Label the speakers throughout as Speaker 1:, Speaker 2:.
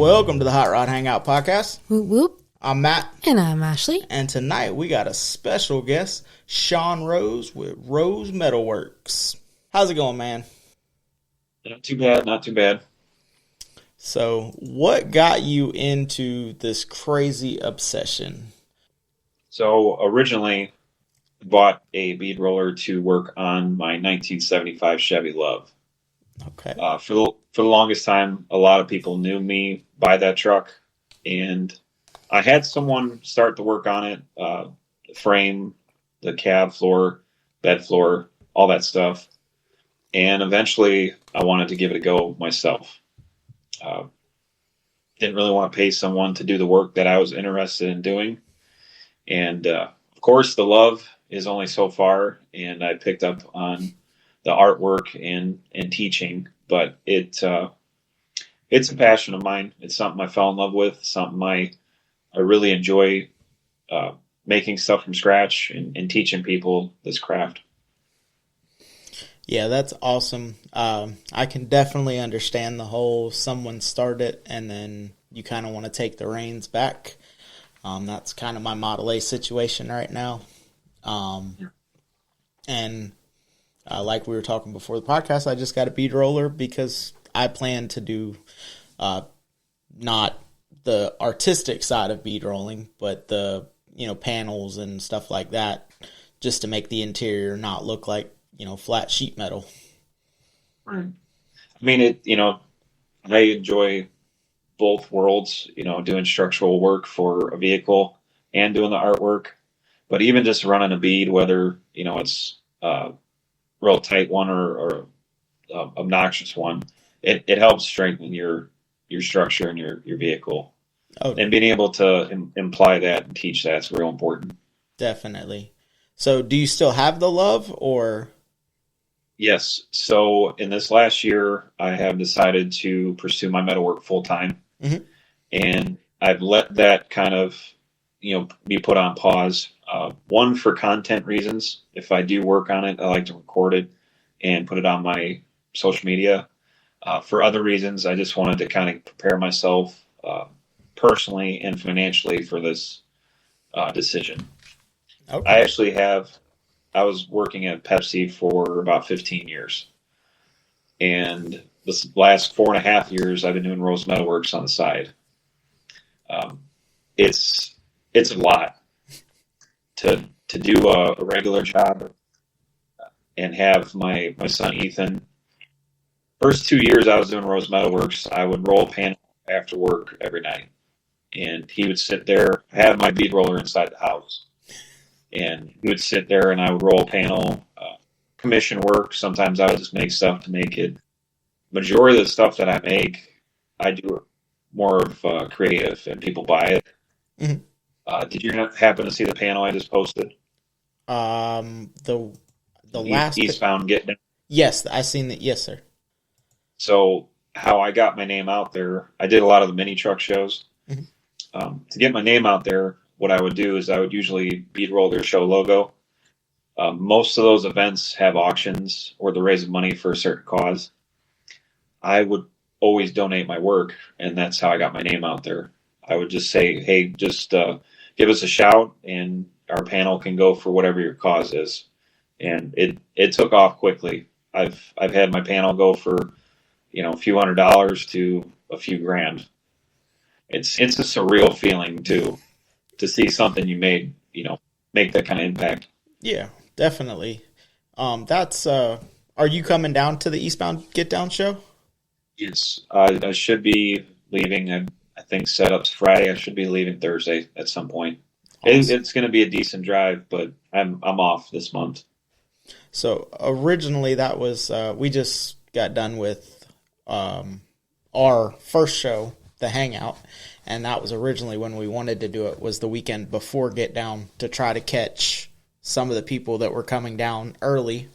Speaker 1: Welcome to the Hot Rod Hangout Podcast.
Speaker 2: Whoop whoop.
Speaker 1: I'm Matt.
Speaker 2: And I'm Ashley.
Speaker 1: And tonight we got a special guest, Sean Rose with Rose Metalworks. How's it going, man?
Speaker 3: Not too bad, not too bad.
Speaker 1: So, what got you into this crazy obsession?
Speaker 3: So, originally, I bought a bead roller to work on my 1975 Chevy Love.
Speaker 1: Okay.
Speaker 3: For the longest time, a lot of people knew me by that truck, and I had someone start to work on it, the frame, the cab floor, bed floor, all that stuff. And eventually, I wanted to give it a go myself. Didn't really want to pay someone to do the work that I was interested in doing. And, of course, the love is only so far, and I picked up on the artwork and teaching, but it's a passion of mine. It's something I fell in love with, something I really enjoy, making stuff from scratch and teaching people this craft.
Speaker 1: Yeah, that's awesome. I can definitely understand the whole someone started and then you kind of want to take the reins back. That's kind of my Model A situation right now. And like we were talking before the podcast, I just got a bead roller because I plan to do not the artistic side of bead rolling, but the panels and stuff like that, just to make the interior not look like flat sheet metal.
Speaker 3: Right. I mean, I enjoy both worlds, doing structural work for a vehicle and doing the artwork. But even just running a bead, whether, it's a real tight one or obnoxious one, it helps strengthen your structure and your vehicle.
Speaker 1: Oh,
Speaker 3: and being able to imply that and teach that's real important.
Speaker 1: Definitely. So do you still have the love or?
Speaker 3: Yes. So in this last year, I have decided to pursue my metalwork full time.
Speaker 1: Mm-hmm.
Speaker 3: And I've let that kind of, be put on pause. One, for content reasons. If I do work on it, I like to record it and put it on my social media. For other reasons, I just wanted to kind of prepare myself personally and financially for this decision.
Speaker 1: Okay.
Speaker 3: I was working at Pepsi for about 15 years. And this last 4.5 years, I've been doing Rose Metalworks on the side. It's a lot to do a regular job and have my son Ethan. First 2 years I was doing Rose Metalworks, I would roll a panel after work every night. And he would sit there, have my bead roller inside the house. And he would sit there and I would roll a panel, commission work. Sometimes I would just make stuff to make it. Majority of the stuff that I make, I do more of creative and people buy it.
Speaker 1: Mm-hmm.
Speaker 3: Did you happen to see the panel I just posted?
Speaker 1: The last
Speaker 3: Eastbound Get Down.
Speaker 1: Yes, I seen that. Yes, sir.
Speaker 3: So how I got my name out there, I did a lot of the mini truck shows.
Speaker 1: Mm-hmm.
Speaker 3: To get my name out there, what I would do is I would usually bead roll their show logo. Most of those events have auctions or the raise money for a certain cause. I would always donate my work, and that's how I got my name out there. I would just say, hey, just give us a shout, and our panel can go for whatever your cause is. And it took off quickly. I've had my panel go for a few $100s to a few grand. It's a surreal feeling to see something you made, make that kind of impact.
Speaker 1: Yeah, definitely. That's are you coming down to the Eastbound Get Down show?
Speaker 3: Yes, I should be leaving. I think setup's Friday. I should be leaving Thursday at some point. Awesome. It's going to be a decent drive, but I'm off this month.
Speaker 1: So originally that was we just got done with our first show, the Hangout, and that was originally when we wanted to do it, was the weekend before Get Down, to try to catch some of the people that were coming down early.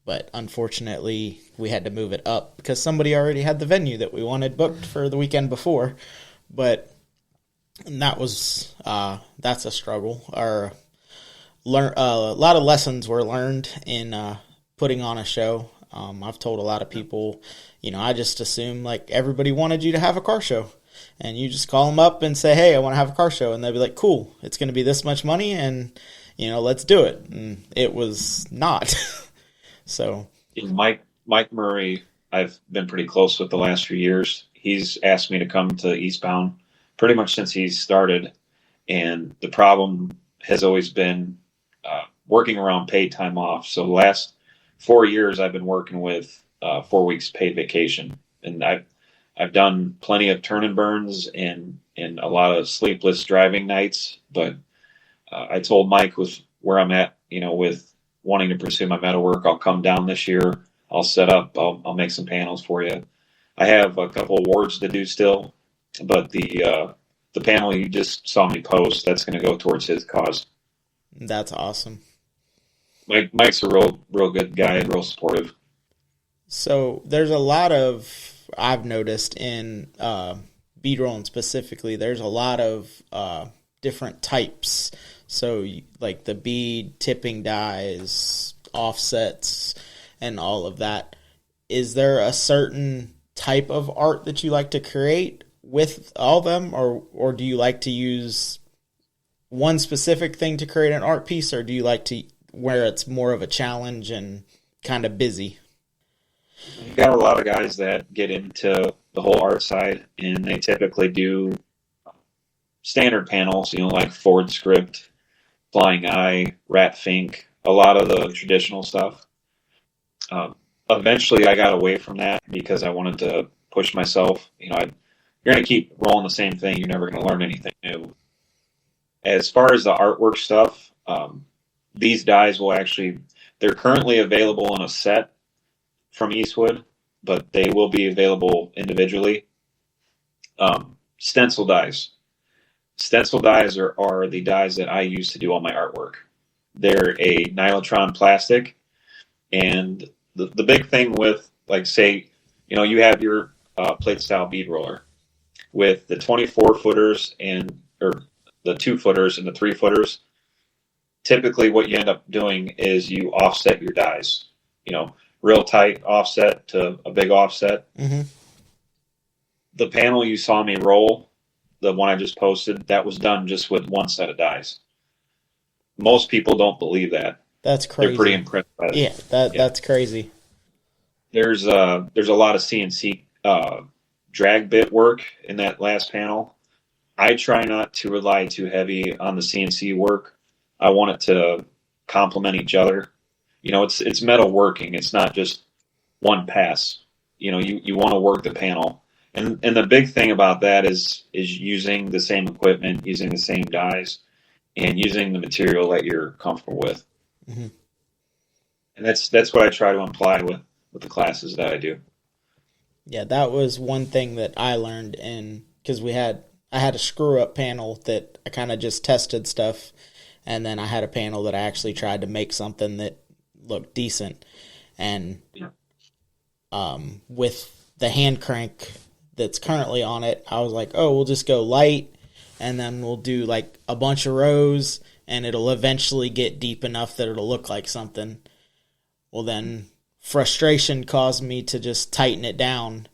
Speaker 1: But unfortunately, we had to move it up because somebody already had the venue that we wanted booked for the weekend before. But that was that's a struggle. A lot of lessons were learned in putting on a show. I've told a lot of people, I just assume like everybody wanted you to have a car show, and you just call them up and say, hey, I want to have a car show, and they'll be like, cool, it's going to be this much money, and let's do it. And it was not. So
Speaker 3: Mike Murray, I've been pretty close with the last few years. He's asked me to come to Eastbound pretty much since he's started, and the problem has always been working around paid time off. So the last 4 years, I've been working with 4 weeks paid vacation, and I've done plenty of turn and burns and a lot of sleepless driving nights. But I told Mike with where I'm at, with wanting to pursue my metalwork, I'll come down this year. I'll set up. I'll make some panels for you. I have a couple awards to do still, but the panel you just saw me post, that's going to go towards his cause.
Speaker 1: That's awesome.
Speaker 3: Mike's a real good guy and real supportive.
Speaker 1: So there's a lot of, I've noticed in bead rolling specifically, there's a lot of different types. So like the bead, tipping dies, offsets, and all of that. Is there a certain type of art that you like to create with all of them, or do you like to use one specific thing to create an art piece, or do you like to where it's more of a challenge and kind of busy?
Speaker 3: You got a lot of guys that get into the whole art side, and they typically do standard panels, like Ford script, Flying Eye, Rat Fink, a lot of the traditional stuff. Eventually, I got away from that because I wanted to push myself. You're going to keep rolling the same thing. You're never going to learn anything new. As far as the artwork stuff, these dies they're currently available in a set from Eastwood, but they will be available individually. Stencil dies. Stencil dies are the dies that I use to do all my artwork. They're a nylotron plastic, and the big thing with, like, say, you have your plate style bead roller with the 24 footers or the 2 footers and the 3 footers. Typically what you end up doing is you offset your dies, real tight offset to a big offset.
Speaker 1: Mm-hmm.
Speaker 3: The panel you saw me roll, the one I just posted, that was done just with one set of dies. Most people don't believe that.
Speaker 1: That's crazy.
Speaker 3: They're pretty impressed by it.
Speaker 1: Yeah, that's crazy.
Speaker 3: There's a lot of CNC drag bit work in that last panel. I try not to rely too heavy on the CNC work. I want it to complement each other. It's metal working. It's not just one pass. You want to work the panel. And the big thing about that is using the same equipment, using the same dies, and using the material that you're comfortable with.
Speaker 1: Mm-hmm.
Speaker 3: And that's what I try to imply with the classes that I do.
Speaker 1: Yeah, that was one thing that I learned because I had a screw up panel that I kind of just tested stuff, and then I had a panel that I actually tried to make something that looked decent. And with the hand crank that's currently on it, I was like, oh, we'll just go light, and then we'll do like a bunch of rows, and it'll eventually get deep enough that it'll look like something. Well, then frustration caused me to just tighten it down.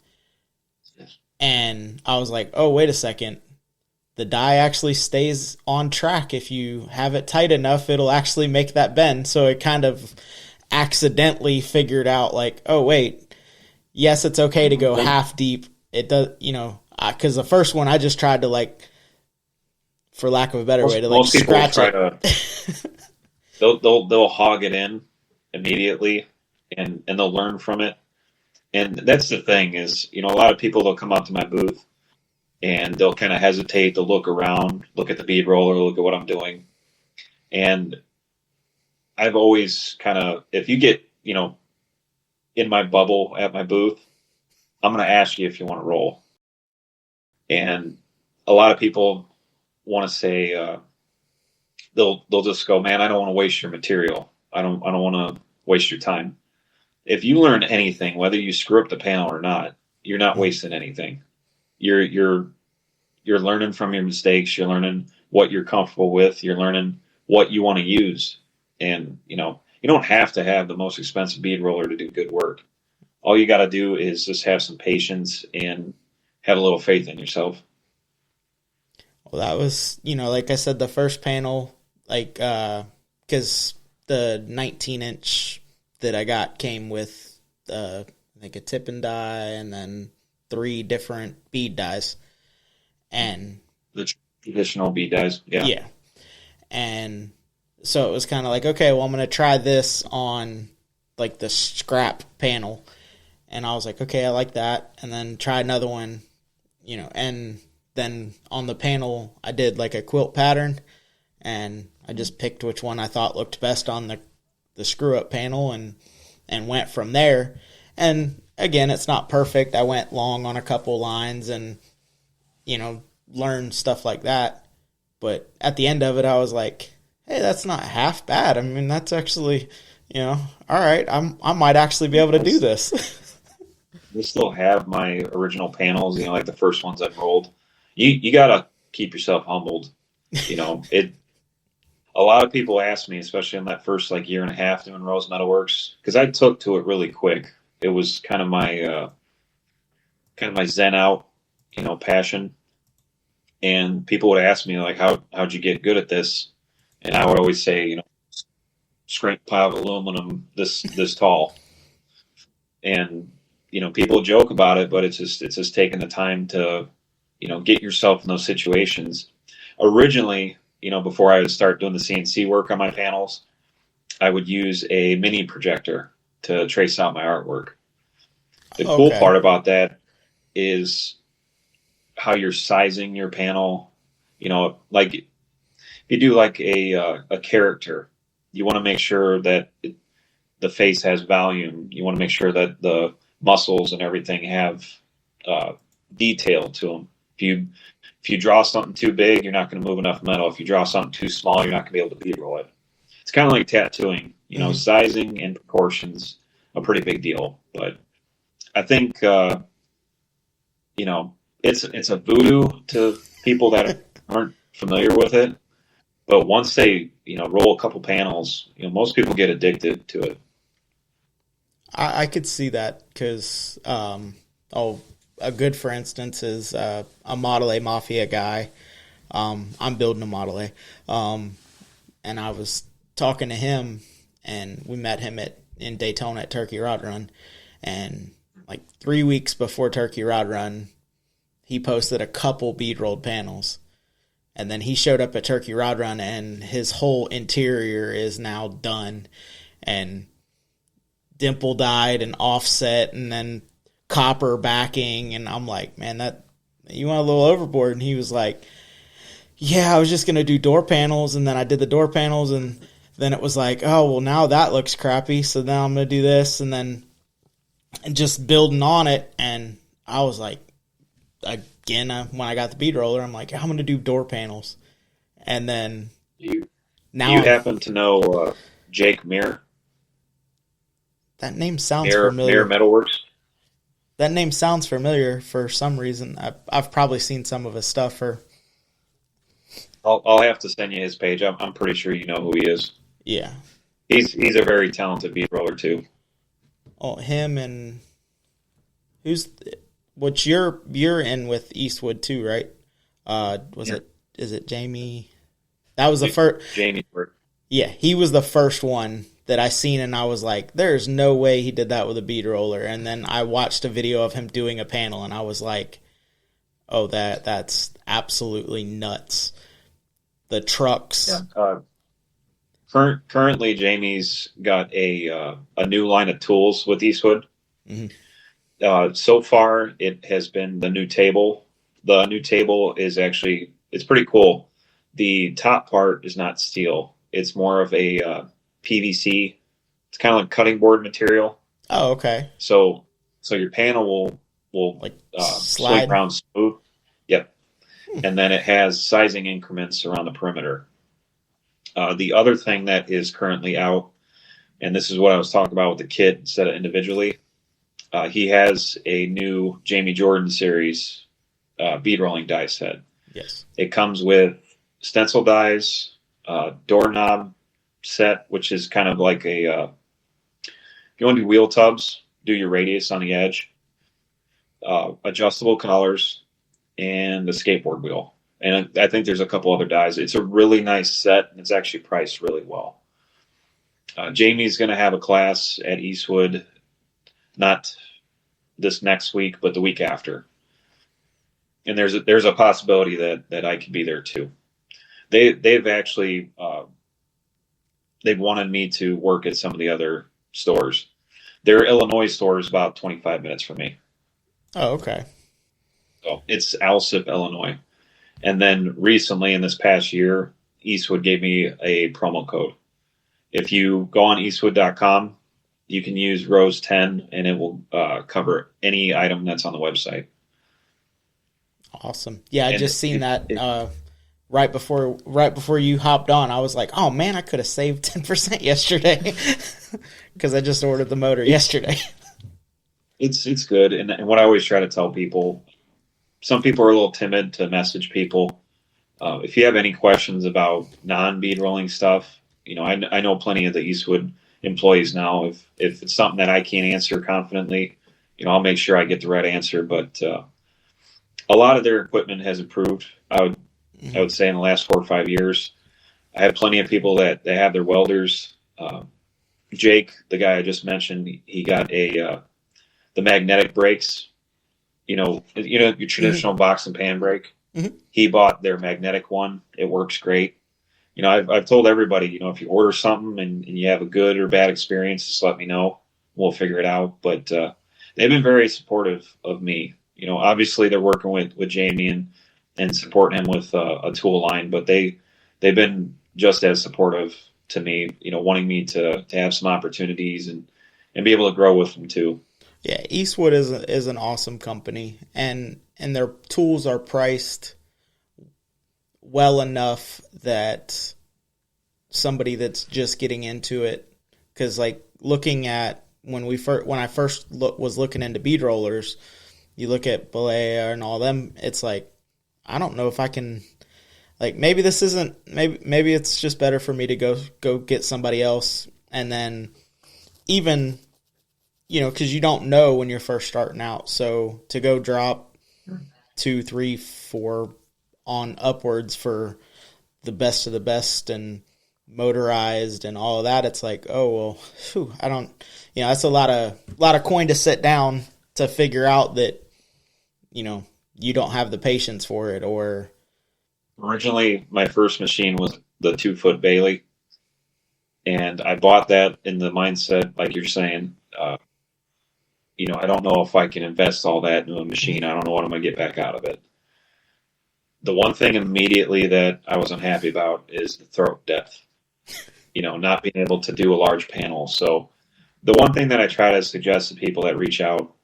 Speaker 1: And I was like, oh, wait a second. The die actually stays on track. If you have it tight enough, it'll actually make that bend. So it kind of accidentally figured out, like, oh, wait, yes, it's okay to go half deep. It does, because the first one I just tried to, like, for lack of a better way, to like scratch it.
Speaker 3: They'll hog it in immediately, and they'll learn from it. And that's the thing is, a lot of people, they'll come up to my booth and they'll kind of hesitate to look around, look at the bead roller, look at what I'm doing. And I've always kind of, if you get, in my bubble at my booth, I'm going to ask you if you want to roll. And a lot of people want to say, they'll just go, man, I don't want to waste your material. I don't want to waste your time. If you learn anything, whether you screw up the panel or not, you're not wasting anything. You're learning from your mistakes. You're learning what you're comfortable with. You're learning what you want to use. And, You don't have to have the most expensive bead roller to do good work. All you got to do is just have some patience and have a little faith in yourself.
Speaker 1: Well, that was, like I said, the first panel, like, because the 19-inch that I got came with, like a tip and die and then 3 different bead dies. And
Speaker 3: The traditional bead dies, yeah.
Speaker 1: yeah. And so it was kind of like, okay, well, I'm going to try this on, like, the scrap panel. And I was like, okay, I like that. And then try another one, and then on the panel, I did like a quilt pattern, and I just picked which one I thought looked best on the screw up panel and went from there. And again, it's not perfect. I went long on a couple lines and, learned stuff like that. But at the end of it, I was like, hey, that's not half bad. I mean, that's actually, all right, I might actually be able to do this.
Speaker 3: I still have my original panels, like the first ones I've rolled. You got to keep yourself humbled. A lot of people ask me, especially in that first year and a half doing Rose Metalworks, because I took to it really quick. It was kind of my zen out, passion. And people would ask me how'd you get good at this? And I would always say, scrape pile of aluminum this tall. And people joke about it, but it's just taking the time to, get yourself in those situations. Originally, before I would start doing the CNC work on my panels, I would use a mini projector to trace out my artwork. The cool part about that is how you're sizing your panel. Like if you do like a character, you want to make sure that the face has volume. You want to make sure that the muscles and everything have detail to them. If you draw something too big, you're not going to move enough metal. If you draw something too small, you're not going to be able to bead roll it. It's kind of like tattooing. Sizing and proportions a pretty big deal. But I think it's a voodoo to people that aren't familiar with it. But once they roll a couple panels, most people get addicted to it.
Speaker 1: I could see that because, a good, for instance, is a Model A Mafia guy. I'm building a Model A. And I was talking to him, and we met him in Daytona at Turkey Rod Run. And 3 weeks before Turkey Rod Run, he posted a couple bead rolled panels. And then he showed up at Turkey Rod Run, and his whole interior is now done. And dimple dyed and offset and then copper backing, and I'm like, man, that you went a little overboard. And he was like, yeah, I was just gonna do door panels, and then I did the door panels, and then it was like, oh well, now that looks crappy, so now I'm gonna do this, and then just building on it. And I was like, again, when I got the bead roller, I'm like, I'm gonna do door panels. And then
Speaker 3: you happen to know Jake Muir?
Speaker 1: That name sounds familiar.
Speaker 3: Muir Metalworks.
Speaker 1: That name sounds familiar for some reason. I've probably seen some of his stuff.
Speaker 3: I'll have to send you his page. I'm pretty sure you know who he is.
Speaker 1: Yeah,
Speaker 3: he's a very talented bead roller too.
Speaker 1: Oh, him and what you're in with Eastwood too, right? Is it Jamie? That was the first.
Speaker 3: Jamie.
Speaker 1: Yeah, he was the first one that I seen, and I was like, there's no way he did that with a bead roller. And then I watched a video of him doing a panel, and I was like, oh, that's absolutely nuts. The trucks.
Speaker 3: Yeah. Currently, Jamie's got a new line of tools with Eastwood. Mm-hmm. So far, it has been the new table. The new table is it's pretty cool. The top part is not steel. It's more of a PVC. It's kind of like cutting board material.
Speaker 1: Oh, okay.
Speaker 3: So your panel will slide around smooth. Yep. And then it has sizing increments around the perimeter. The other thing that is currently out, and this is what I was talking about with the kit instead of individually, he has a new Jamie Jordan series bead rolling die set.
Speaker 1: Yes.
Speaker 3: It comes with stencil dies, doorknob, set, which is kind of like if you want to do wheel tubs, do your radius on the edge, adjustable collars, and the skateboard wheel. And I think there's a couple other dies. It's a really nice set, and it's actually priced really well. Jamie's going to have a class at Eastwood, not this next week, but the week after. And there's a possibility that I could be there too. They've actually they've wanted me to work at some of the other stores. Their Illinois store is about 25 minutes from me.
Speaker 1: Oh, okay.
Speaker 3: So it's Alsip, Illinois. And then recently, in this past year, Eastwood gave me a promo code. If you go on eastwood.com, you can use Rose10, and it will cover any item that's on the website.
Speaker 1: Awesome. Yeah, I just seen that right before you hopped on. I was like, oh man, I could have saved 10% yesterday because I just ordered the motor yesterday.
Speaker 3: It's good, and what I always try to tell people, some people are a little timid to message people. If you have any questions about non-bead rolling stuff, I know plenty of the Eastwood employees now. If it's something that I can't answer confidently, I'll make sure I get the right answer. But a lot of their equipment has improved. I would say in the last 4 or 5 years. I have plenty of people that they have their welders. Jake, the guy I just mentioned, he got the magnetic brakes. Your traditional box and pan brake.
Speaker 1: Mm-hmm.
Speaker 3: He bought their magnetic one. It works great. I've told everybody, if you order something and you have a good or bad experience, just let me know. We'll figure it out. But they've been very supportive of me. Obviously they're working with Jamie and supporting him with a tool line, but they've been just as supportive to me, wanting me to have some opportunities and be able to grow with them too.
Speaker 1: Yeah, Eastwood is an awesome company, and their tools are priced well enough that somebody that's just getting into it, because like looking at when I first was looking into bead rollers, you look at Balea and all them, it's like I don't know if I can, like maybe this isn't, maybe it's just better for me to go get somebody else, and then even because you don't know when you're first starting out, so to go drop 2, 3, 4 on upwards for the best of the best and motorized and all of that, it's like, oh well, whew, I don't, that's a lot of coin to sit down to figure out that you don't have the patience for it. Or
Speaker 3: originally my first machine was the 2-foot Bailey, and I bought that in the mindset, like you're saying, I don't know if I can invest all that into a machine. I don't know what I'm going to get back out of it. The one thing immediately that I wasn't happy about is the throat depth, not being able to do a large panel. So the one thing that I try to suggest to people that reach out,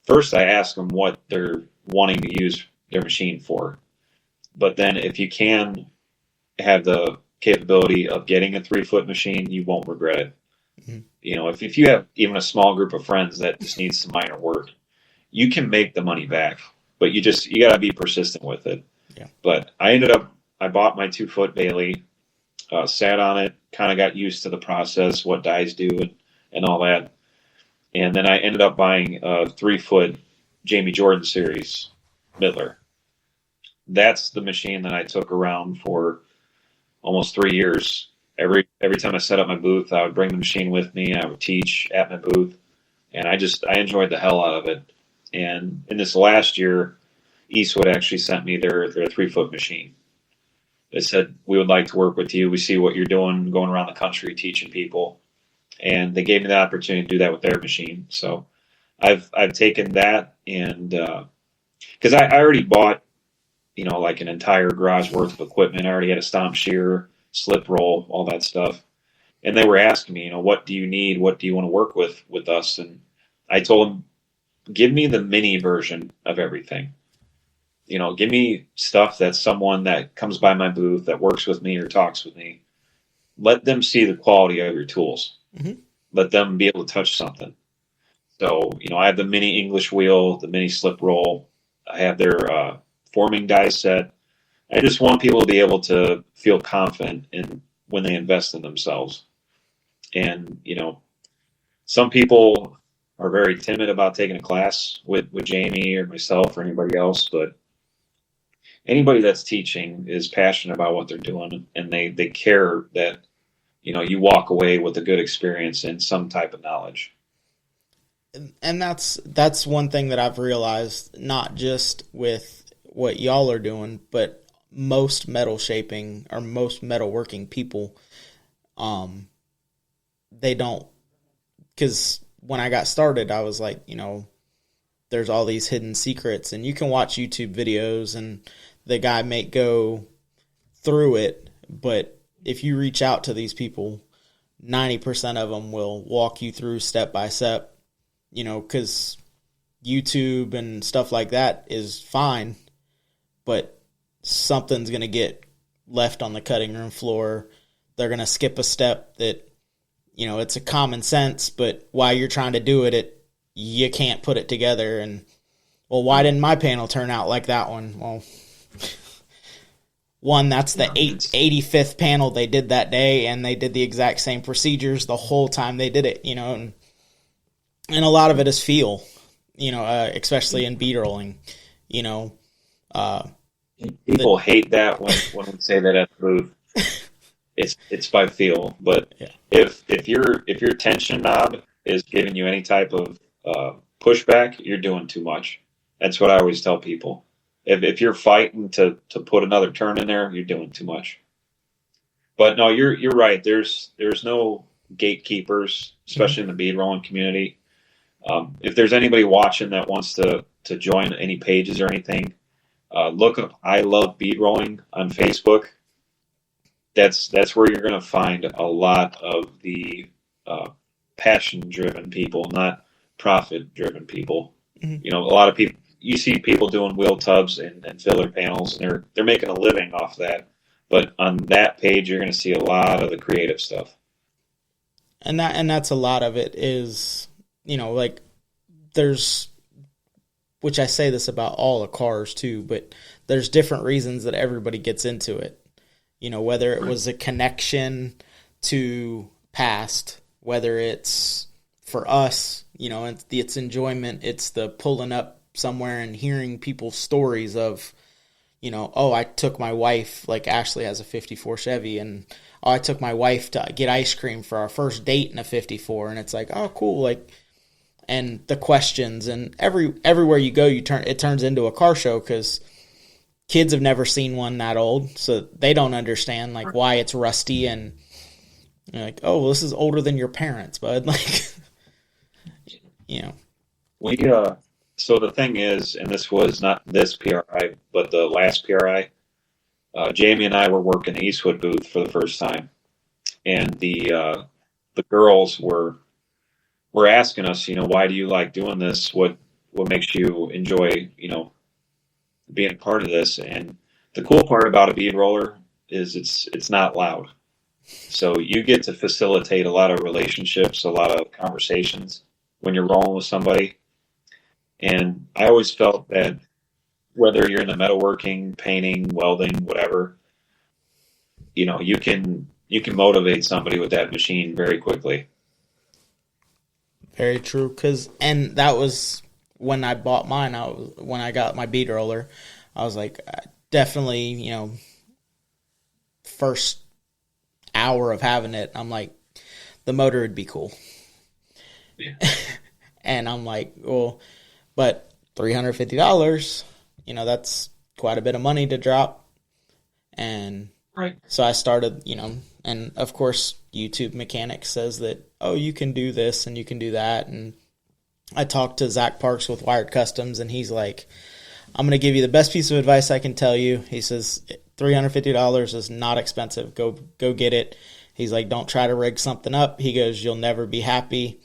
Speaker 3: first I ask them what they're wanting to use their machine for. But then if you can have the capability of getting a 3-foot machine, you won't regret it. Mm-hmm. If you have even a small group of friends that just needs some minor work, you can make the money back, but you got to be persistent with it.
Speaker 1: Yeah.
Speaker 3: But I bought my 2-foot Bailey, sat on it, kind of got used to the process, what dies do and all that. And then I ended up buying a 3-foot Jamie Jordan series Midler. That's the machine that I took around for almost 3 years. Every time I set up my booth, I would bring the machine with me. I would teach at my booth, and I enjoyed the hell out of it. And in this last year, Eastwood actually sent me their 3-foot machine. They said, we would like to work with you. We see what you're doing, going around the country teaching people, and they gave me the opportunity to do that with their machine. So I've taken that, and because I already bought like an entire garage worth of equipment. I already had a stomp shear, slip roll, all that stuff. And they were asking me, what do you need? What do you want to work with us? And I told them, give me the mini version of everything. Give me stuff that someone that comes by my booth that works with me or talks with me, let them see the quality of your tools. Mm-hmm. Let them be able to touch something. So, I have the mini English wheel, the mini slip roll. I have their forming die set. I just want people to be able to feel confident in when they invest in themselves. And, some people are very timid about taking a class with Jamie or myself or anybody else, but anybody that's teaching is passionate about what they're doing, and they care that, you walk away with a good experience and some type of knowledge.
Speaker 1: And that's one thing that I've realized, not just with what y'all are doing, but most metal shaping or most metalworking people, they don't, because when I got started, I was like, there's all these hidden secrets, and you can watch YouTube videos and the guy may go through it, but if you reach out to these people, 90% of them will walk you through step by step, because YouTube and stuff like that is fine, but something's going to get left on the cutting room floor. They're going to skip a step that, it's a common sense, but while you're trying to do it, you can't put it together. And, well, why didn't my panel turn out like that one? Well, one, that's the 85th panel they did that day, and they did the exact same procedures the whole time they did it, and a lot of it is feel, especially in bead rolling, People
Speaker 3: hate that when we say that at the booth. It's by feel, but
Speaker 1: yeah.
Speaker 3: if your tension knob is giving you any type of pushback, you're doing too much. That's what I always tell people. If you're fighting to put another turn in there, you're doing too much. But no, you're right. There's no gatekeepers, especially in the bead rolling community. If there's anybody watching that wants to join any pages or anything, look up I Love Bead Rolling on Facebook. That's where you're going to find a lot of the passion-driven people, not profit-driven people.
Speaker 1: Mm-hmm.
Speaker 3: A lot of people, you see people doing wheel tubs and filler panels, and they're making a living off that. But on that page, you're going to see a lot of the creative stuff.
Speaker 1: And that's a lot of it is, like there's, which I say this about all the cars too, but there's different reasons that everybody gets into it. Whether it was a connection to past, whether it's for us, it's enjoyment, it's the pulling up somewhere and hearing people's stories of, oh, I took my wife, like Ashley has a 54 Chevy, and I took my wife to get ice cream for our first date in a 54, and it's like, oh, cool, like, and the questions, and everywhere you go, it turns into a car show, because kids have never seen one that old, so they don't understand like why it's rusty, and you're like, oh, well, this is older than your parents, bud. Like,
Speaker 3: We so the thing is, and this was not this PRI, but the last PRI. Jamie and I were working the Eastwood booth for the first time, and the girls were asking us, why do you like doing this? What makes you enjoy, being part of this? And the cool part about a bead roller is it's not loud, so you get to facilitate a lot of relationships, a lot of conversations when you're rolling with somebody. And I always felt that whether you're in the metalworking, painting, welding, whatever, you can motivate somebody with that machine very quickly.
Speaker 1: Very true. And that was when I bought mine. When I got my bead roller, I was like, definitely, first hour of having it, I'm like, the motor would be cool.
Speaker 3: Yeah.
Speaker 1: And I'm like, well, but $350, that's quite a bit of money to drop. And
Speaker 3: right.
Speaker 1: So I started, and of course YouTube Mechanics says that, oh, you can do this and you can do that. And I talked to Zach Parks with Wired Customs, and he's like, I'm going to give you the best piece of advice I can tell you. He says, $350 is not expensive. Go get it. He's like, don't try to rig something up. He goes, you'll never be happy.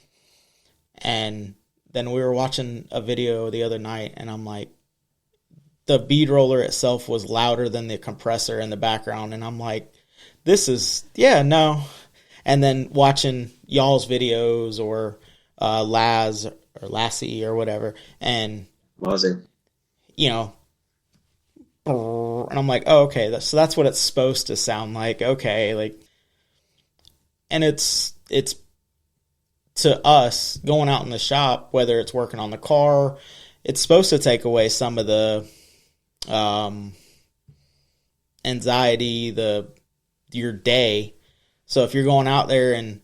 Speaker 1: And then we were watching a video the other night, and I'm like, the bead roller itself was louder than the compressor in the background. And I'm like, no. And then watching y'all's videos or Laz or Lassie or whatever, and
Speaker 3: Lassie,
Speaker 1: and I'm like, oh, okay, so that's what it's supposed to sound like. Okay, like, and it's to us going out in the shop, whether it's working on the car, it's supposed to take away some of the anxiety, your day. So if you're going out there and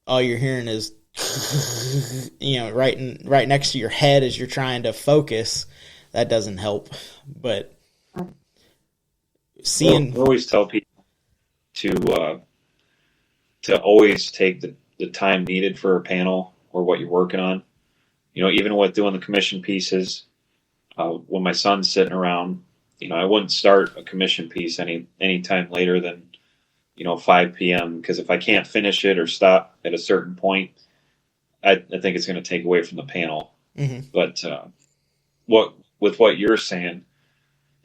Speaker 1: all you're hearing is right next to your head as you're trying to focus, that doesn't help. But
Speaker 3: I always tell people to always take the time needed for a panel or what you're working on. Even with doing the commission pieces, when my son's sitting around, I wouldn't start a commission piece any time later than 5 p.m. because if I can't finish it or stop at a certain point, I think it's going to take away from the panel.
Speaker 1: Mm-hmm.
Speaker 3: But what you're saying,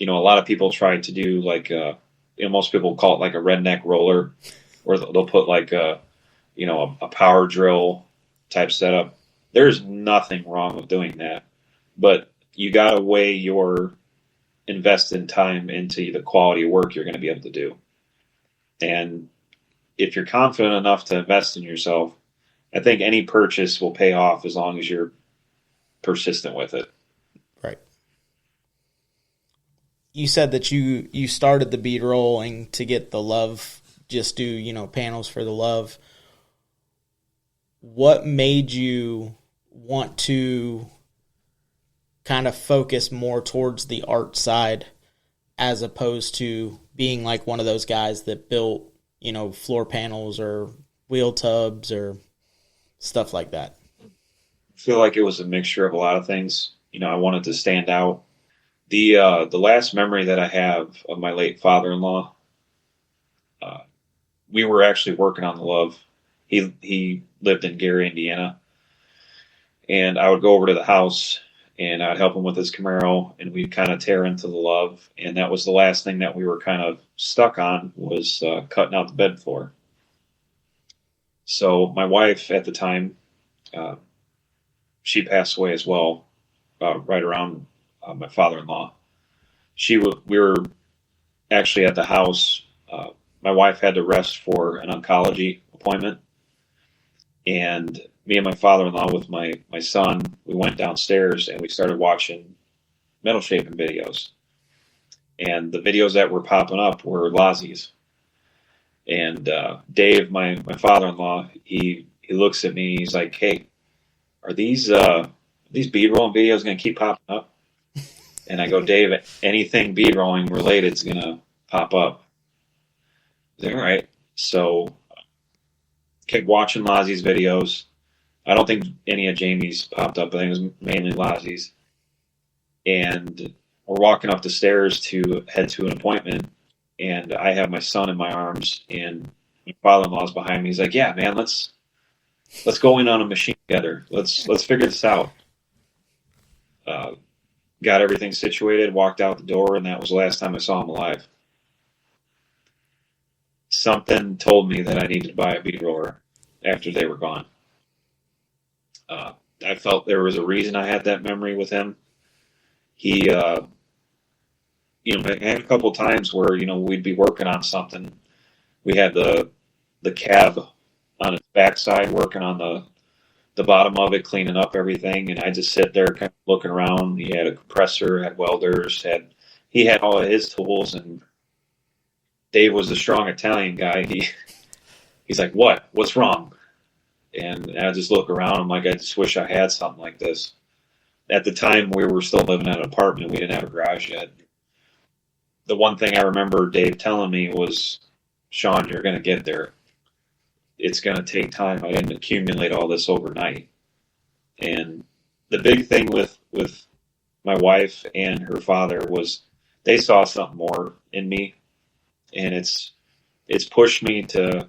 Speaker 3: a lot of people try to do like most people call it like a redneck roller, or they'll put like a power drill type setup. There's nothing wrong with doing that, but you got to weigh your invested time into the quality of work you're going to be able to do. And if you're confident enough to invest in yourself, I think any purchase will pay off as long as you're persistent with it.
Speaker 1: Right. You said that you started the bead rolling to get the love, just do, panels for the love. What made you want to kind of focus more towards the art side as opposed to being like one of those guys that built, floor panels or wheel tubs or stuff like that?
Speaker 3: I feel like it was a mixture of a lot of things. I wanted to stand out. The last memory that I have of my late father-in-law, we were actually working on the love. He lived in Gary, Indiana, and I would go over to the house and I'd help him with his Camaro, and we'd kind of tear into the love. And that was the last thing that we were kind of stuck on, was cutting out the bed floor. So my wife at the time, she passed away as well, right around my father-in-law. We were actually at the house. My wife had to rest for an oncology appointment, and me and my father-in-law with my son, we went downstairs and we started watching metal shaping videos. And the videos that were popping up were Lazzie's. And Dave, my father-in-law, he looks at me, he's like, "Hey, are these bead rolling videos going to keep popping up?" And I go, "Dave, anything bead rolling related is going to pop up." He's like, "All right." So kept watching Lazzie's videos. I don't think any of Jamie's popped up. I think it was mainly Lazzie's. And we're walking up the stairs to head to an appointment, and I have my son in my arms, and my father-in-law's behind me. He's like, "Yeah, man, let's go in on a machine together. Let's figure this out." Got everything situated, walked out the door, and that was the last time I saw him alive. Something told me that I needed to buy a bead roller after they were gone. I felt there was a reason I had that memory with him. He, I had a couple times where, we'd be working on something. We had the cab on its backside, working on the bottom of it, cleaning up everything, and I just sit there kind of looking around. He had a compressor, had welders, he had all of his tools, and Dave was a strong Italian guy. He's like, "What's wrong?" And I just look around. I'm like, I just wish I had something like this. At the time, we were still living in an apartment. We didn't have a garage yet. The one thing I remember Dave telling me was, "Sean, you're going to get there. It's going to take time. I didn't accumulate all this overnight." And the big thing with my wife and her father was they saw something more in me, and it's pushed me to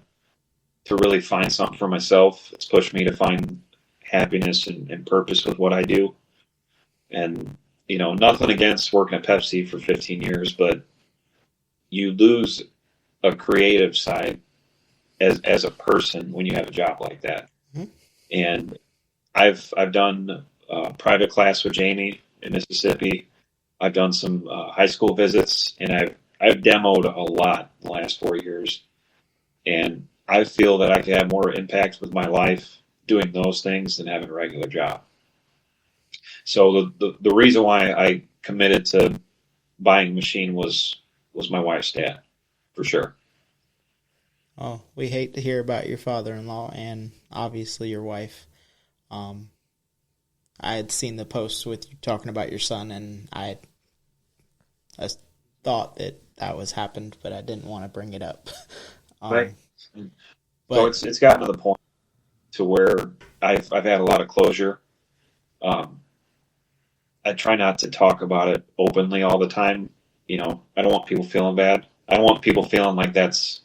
Speaker 3: really find something for myself. It's pushed me to find happiness and purpose with what I do. And, nothing against working at Pepsi for 15 years, but you lose a creative side as a person when you have a job like that. Mm-hmm. And I've done private class with Jamie in Mississippi. I've done some high school visits, and I've demoed a lot in the last 4 years. And I feel that I could have more impact with my life doing those things than having a regular job. So the reason why I committed to buying a machine was my wife's dad, for sure.
Speaker 1: Oh, we hate to hear about your father-in-law and obviously your wife. Um, I had seen the posts with you talking about your son, and I thought that that was happened, but I didn't want to bring it up.
Speaker 3: Right.
Speaker 1: Um,
Speaker 3: So
Speaker 1: but
Speaker 3: it's gotten to the point to where I've had a lot of closure. Um, I try not to talk about it openly all the time. I don't want people feeling bad. I don't want people feeling like that's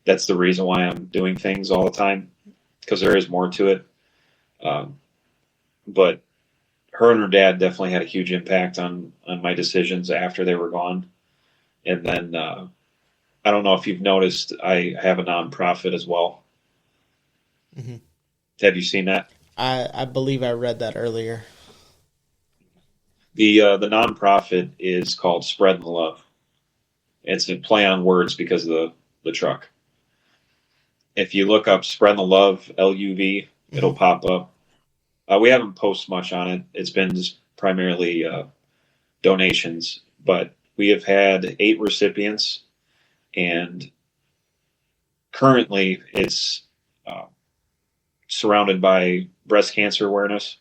Speaker 3: the reason why I'm doing things all the time, because there is more to it. Um, but her and her dad definitely had a huge impact on my decisions after they were gone. And then I don't know if you've noticed, I have a nonprofit as well.
Speaker 1: mhm.
Speaker 3: Have you seen that?
Speaker 1: I believe I read that earlier.
Speaker 3: The nonprofit is called Spread the Love. It's a play on words because of the truck. If you look up Spread the Love LUV, it'll
Speaker 1: Hmm.
Speaker 3: pop up. We haven't posted much on it. It's been just primarily donations, but we have had 8 recipients, and currently it's uh, surrounded by breast cancer awareness.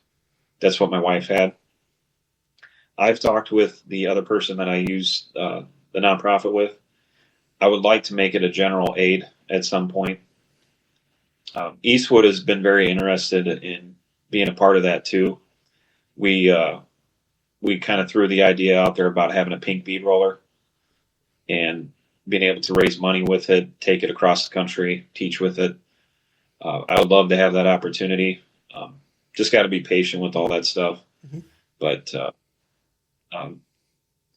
Speaker 3: That's what my wife had. I've talked with the other person that I use the nonprofit with. I would like to make it a general aid at some point. Eastwood has been very interested in being a part of that too. We we kind of threw the idea out there about having a pink bead roller and being able to raise money with it, take it across the country, teach with it. I would love to have that opportunity. Um, just got to be patient with all that stuff.
Speaker 1: Hmm.
Speaker 3: But um,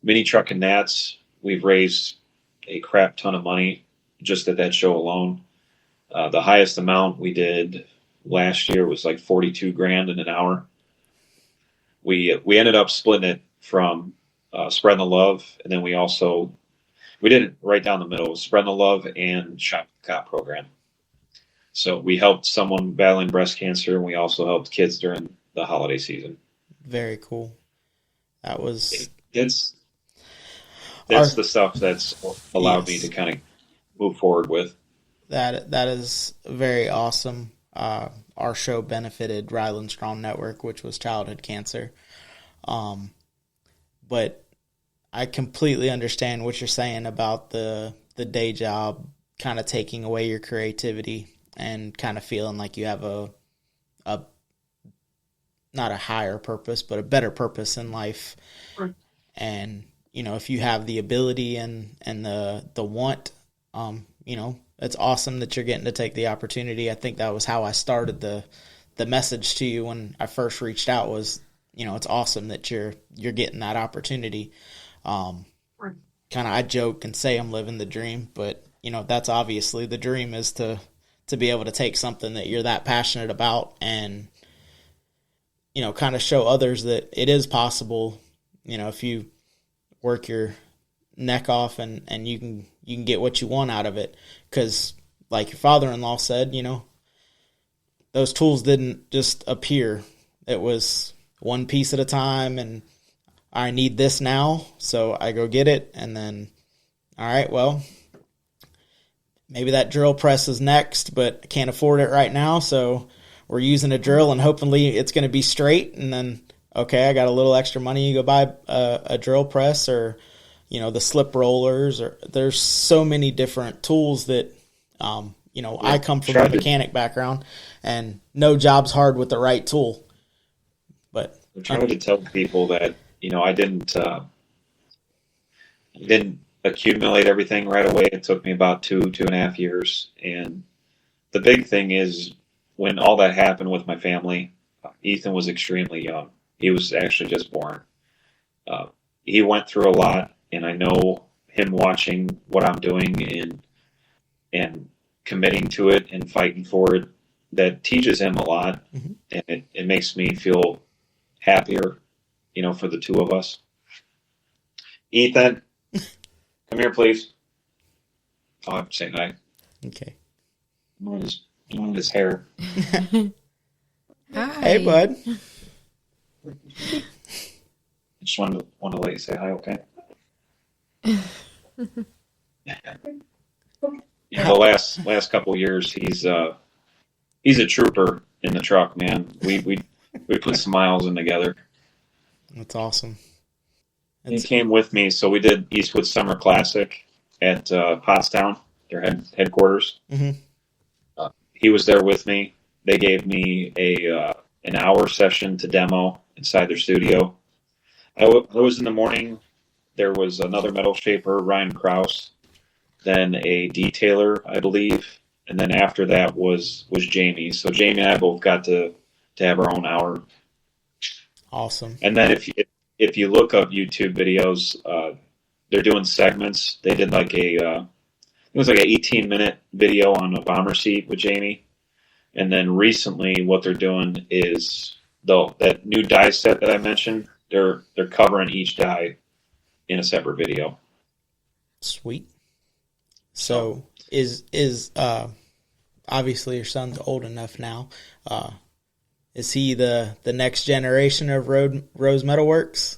Speaker 3: mini truck and Nats, we've raised a crap ton of money just at that show alone. The highest amount we did last year was like 42 grand in an hour. We ended up splitting it from Spreading the Love, and then we did it right down the middle, Spreading the Love and Shop the Cop program. So we helped someone battling breast cancer, and we also helped kids during the holiday season.
Speaker 1: Very cool. That was
Speaker 3: It's
Speaker 1: our
Speaker 3: that's the stuff that's allowed me to
Speaker 1: yes.
Speaker 3: kind of move forward with.
Speaker 1: That is very awesome. Our show benefited Ryland Strong Network, which was childhood cancer. Um, but I completely understand what you're saying about the day job kind of taking away your creativity and kind of feeling like you have a not a higher purpose, but a better purpose in life.
Speaker 3: Right.
Speaker 1: And if you have the ability and the want, it's awesome that you're getting to take the opportunity. I think that was how I started the message to you when I first reached out was, it's awesome that you're getting that opportunity. Um,
Speaker 3: Right.
Speaker 1: Kind of I joke and say I'm living the dream, but that's obviously the dream is to be able to take something that you're that passionate about and kind of show others that it is possible. If you work your neck off and you can get what you want out of it, because like your father-in-law said, those tools didn't just appear. It was one piece at a time, and I need this now, so I go get it, and then all right, well, maybe that drill press is next, but I can't afford it right now, so we're using a drill and hopefully it's going to be straight, and then okay, I got a little extra money, you go buy a drill press or the slip rollers, or there's so many different tools that I
Speaker 3: Yeah.
Speaker 1: come from a
Speaker 3: Tried to
Speaker 1: mechanic background, and no job's hard with the right tool. But
Speaker 3: I tried to tell people that I didn't accumulate everything right away. It took me about 2.5 years, and the big thing is when all that happened with my family, Ethan was extremely young. He was actually just born. Uh, he went through a lot, and I know him watching what I'm doing and committing to it and fighting for it. That teaches him a lot,
Speaker 1: mhm.
Speaker 3: and it makes me feel happier, for the two of us. Ethan, come here, please. I'll have to say hi.
Speaker 1: Okay.
Speaker 3: his hair.
Speaker 2: Hi.
Speaker 1: Hey, bud.
Speaker 3: Just wanted to let you say hi, okay? Yeah, the last couple of years, he's a trooper in the truck, man. We put some miles in together.
Speaker 1: That's awesome.
Speaker 3: He came with me, so we did Eastwood Summer Classic at Pottstown, their headquarters.
Speaker 1: Mm-hmm.
Speaker 3: He was there with me. They gave me an hour session to demo inside their studio. I was in the morning. There was another metal shaper, Ryan Krause, then a detailer, I believe, and then after that was Jamie. So Jamie and I both got to have our own hour.
Speaker 1: Awesome.
Speaker 3: And then if you look up YouTube videos, they're doing segments. They did like it was like an 18-minute video on a bomber seat with Jamie. And then recently what they're doing is that new die set that I mentioned, they're covering each die in a separate video.
Speaker 1: Sweet. So is obviously your son's old enough now. Is he the next generation of Rose Metalworks?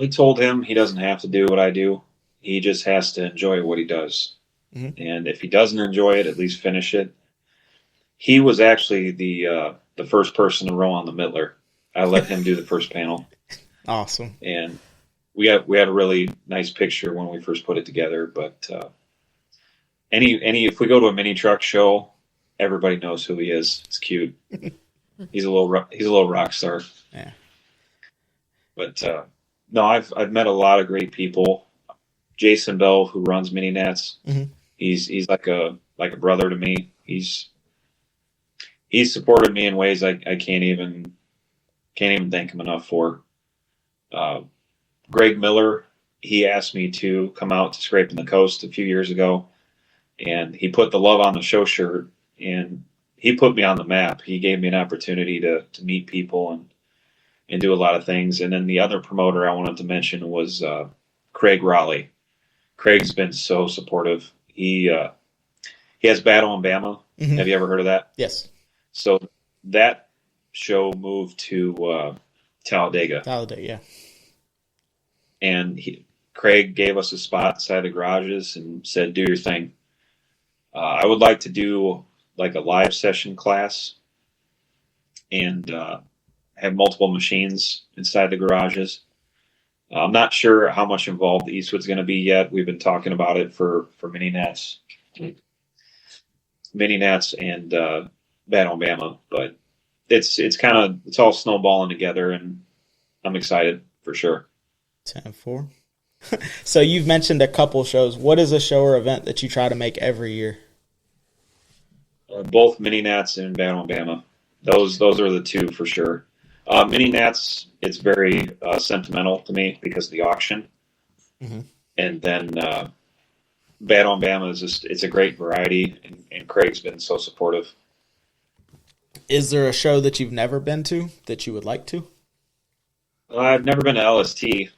Speaker 3: I told him he doesn't have to do what I do. He just has to enjoy what he does.
Speaker 1: Mm-hmm.
Speaker 3: And if he doesn't enjoy it, at least finish it. He was actually the first person to row on the Mittler. I let him do the first panel.
Speaker 1: Awesome.
Speaker 3: And we had a really nice picture when we first put it together. But if we go to a mini truck show, everybody knows who he is. It's cute. He's a little rock star.
Speaker 1: Yeah.
Speaker 3: But no, I've met a lot of great people. Jason Bell, who runs Mini Nats,
Speaker 1: mm-hmm.
Speaker 3: he's like a brother to me. He's supported me in ways I can't even thank him enough for. Greg Miller, he asked me to come out to Scraping the Coast a few years ago, and he put the Love on the Show shirt, and he put me on the map. He gave me an opportunity to meet people and do a lot of things. And then the other promoter I wanted to mention was Craig Raleigh. Craig's been so supportive. He has Battle in Bama.
Speaker 1: Mm-hmm.
Speaker 3: Have you ever heard of that?
Speaker 1: Yes.
Speaker 3: So that show moved to Talladega.
Speaker 1: Talladega, yeah.
Speaker 3: And Craig gave us a spot inside the garages and said, "Do your thing." I would like to do like a live session class and have multiple machines inside the garages. I'm not sure how much involved Eastwood's going to be yet. We've been talking about it for Mini Nats and Battle in Bama, but it's all snowballing together, and I'm excited for sure.
Speaker 1: 10-4. So you've mentioned a couple shows. What is a show or event that you try to make every year?
Speaker 3: Both Mini Nats and Battle in Bama. Those are the two for sure. Mini Nats, it's very sentimental to me because of the auction.
Speaker 1: Mm-hmm.
Speaker 3: And then Battle in Bama it's a great variety, and Craig's been so supportive.
Speaker 1: Is there a show that you've never been to that you would like to?
Speaker 3: I've never been to LST.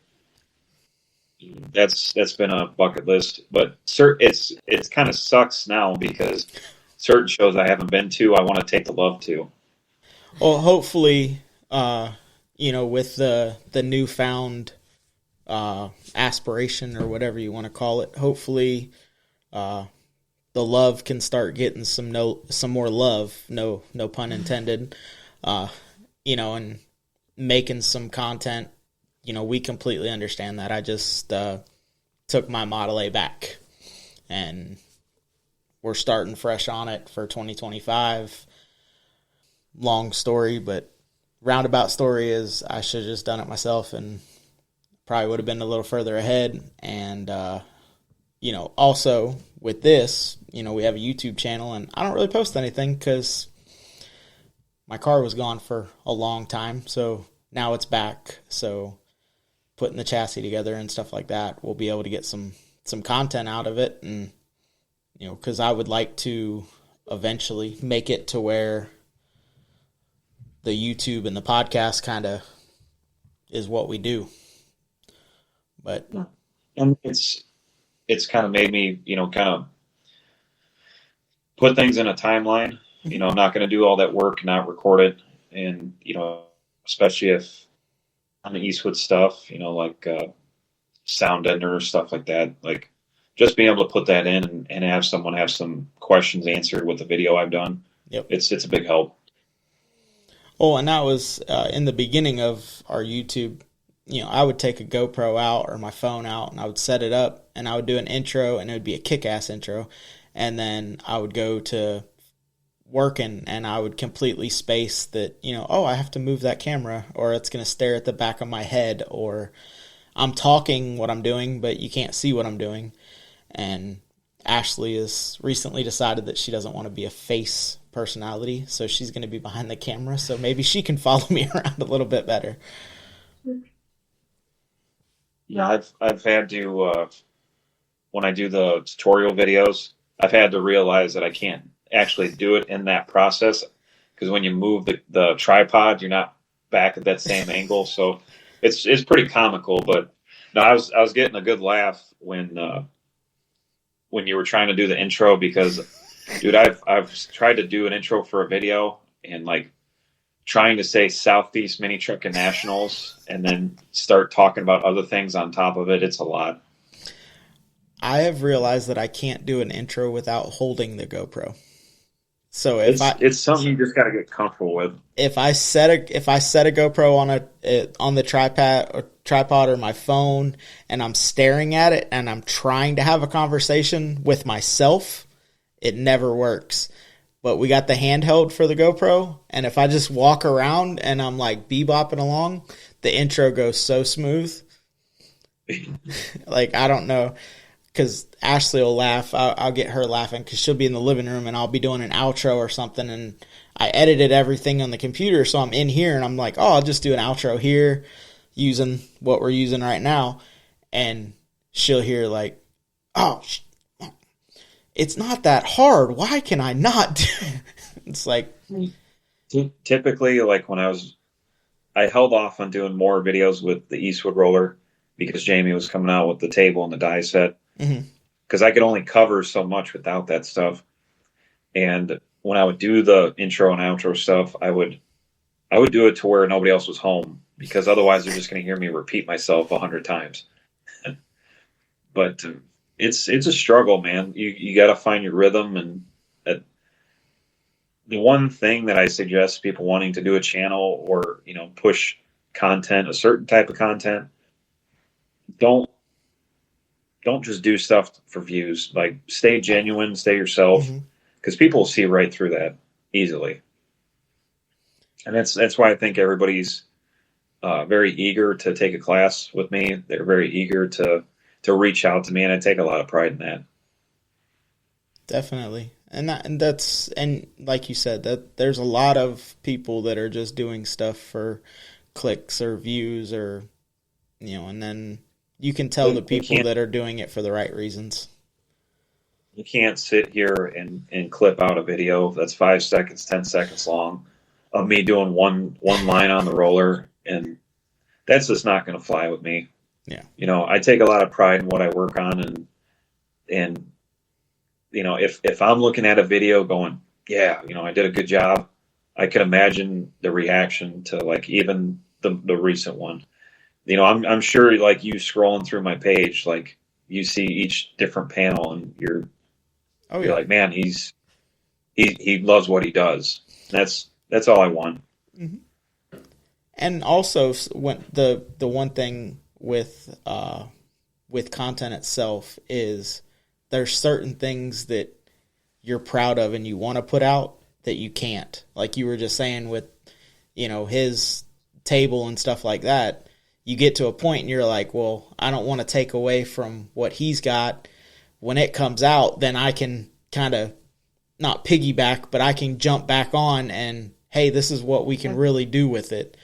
Speaker 3: That's been a bucket list, but it's kind of sucks now because certain shows I haven't been to, I want to take the love to.
Speaker 1: Well, hopefully, with the newfound aspiration or whatever you want to call it, hopefully the love can start getting some more love, no pun intended, and making some content. We completely understand that. I just took my Model A back, and we're starting fresh on it for 2025. Long story, but roundabout story is I should have just done it myself and probably would have been a little further ahead. And, also with this, we have a YouTube channel, and I don't really post anything because my car was gone for a long time. So now it's back. So putting the chassis together and stuff like that, we'll be able to get some content out of it. And, because I would like to eventually make it to where the YouTube and the podcast kind of is what we do. But
Speaker 3: and it's kind of made me, kind of put things in a timeline. I'm not going to do all that work, not record it. And, especially if on the Eastwood stuff, like sound editor, stuff like that, like just being able to put that in and have someone have some questions answered with the video I've done.
Speaker 1: Yep.
Speaker 3: It's a big help.
Speaker 1: Oh, and that was in the beginning of our YouTube. I would take a GoPro out or my phone out and I would set it up and I would do an intro and it would be a kick-ass intro. And then I would go to working and I would completely space that, I have to move that camera or it's going to stare at the back of my head, or I'm talking what I'm doing, but you can't see what I'm doing. And Ashley has recently decided that she doesn't want to be a face personality, so she's going to be behind the camera, so maybe she can follow me around a little bit better.
Speaker 3: Yeah, I've had to, when I do the tutorial videos, I've had to realize that I can't actually do it in that process, because when you move the tripod, you're not back at that same angle. So it's pretty comical. But no, I was getting a good laugh when you were trying to do the intro, because, dude, I've tried to do an intro for a video and like trying to say Southeast Mini Trucking Nationals and then start talking about other things on top of it. It's a lot.
Speaker 1: I have realized that I can't do an intro without holding the GoPro. So
Speaker 3: it's something you just got to get comfortable with.
Speaker 1: If I set a GoPro on the tripod or my phone and I'm staring at it and I'm trying to have a conversation with myself, it never works. But we got the handheld for the GoPro, and if I just walk around and I'm like bebopping along, the intro goes so smooth. Like, I don't know, because Ashley will laugh. I'll get her laughing because she'll be in the living room and I'll be doing an outro or something, and I edited everything on the computer, so I'm in here and I'm like, I'll just do an outro here using what we're using right now, and she'll hear like, it's not that hard. Why can I not do it? It's like,
Speaker 3: typically, like when I held off on doing more videos with the Eastwood roller because Jamie was coming out with the table and the die set, because I could only cover so much without that stuff. And when I would do the intro and outro stuff, I would do it to where nobody else was home, because otherwise they're just going to hear me repeat myself 100 times. But it's a struggle, man. You got to find your rhythm, and the one thing that I suggest people wanting to do a channel or push content, a certain type of content, don't just do stuff for views. Like, stay genuine, stay yourself, because people will see right through that easily. And that's why I think everybody's very eager to take a class with me. They're very eager to reach out to me, and I take a lot of pride in that.
Speaker 1: Definitely. And like you said, that there's a lot of people that are just doing stuff for clicks or views, or and then you can tell the people that are doing it for the right reasons.
Speaker 3: You can't sit here and clip out a video that's 5 seconds, 10 seconds long of me doing one line on the roller, and that's just not going to fly with me.
Speaker 1: Yeah.
Speaker 3: I take a lot of pride in what I work on, and if I'm looking at a video going, yeah, I did a good job, I can imagine the reaction to, like, even the recent one. I'm sure, like, you scrolling through my page, like, you see each different panel and you're like, man, he loves what he does. That's all I want.
Speaker 1: Mm-hmm. And also, when the one thing with content itself is there's certain things that you're proud of and you want to put out that you can't. Like you were just saying with, his table and stuff like that, you get to a point and you're like, well, I don't want to take away from what he's got. When it comes out, then I can kind of not piggyback, but I can jump back on and, hey, this is what we can really do with it.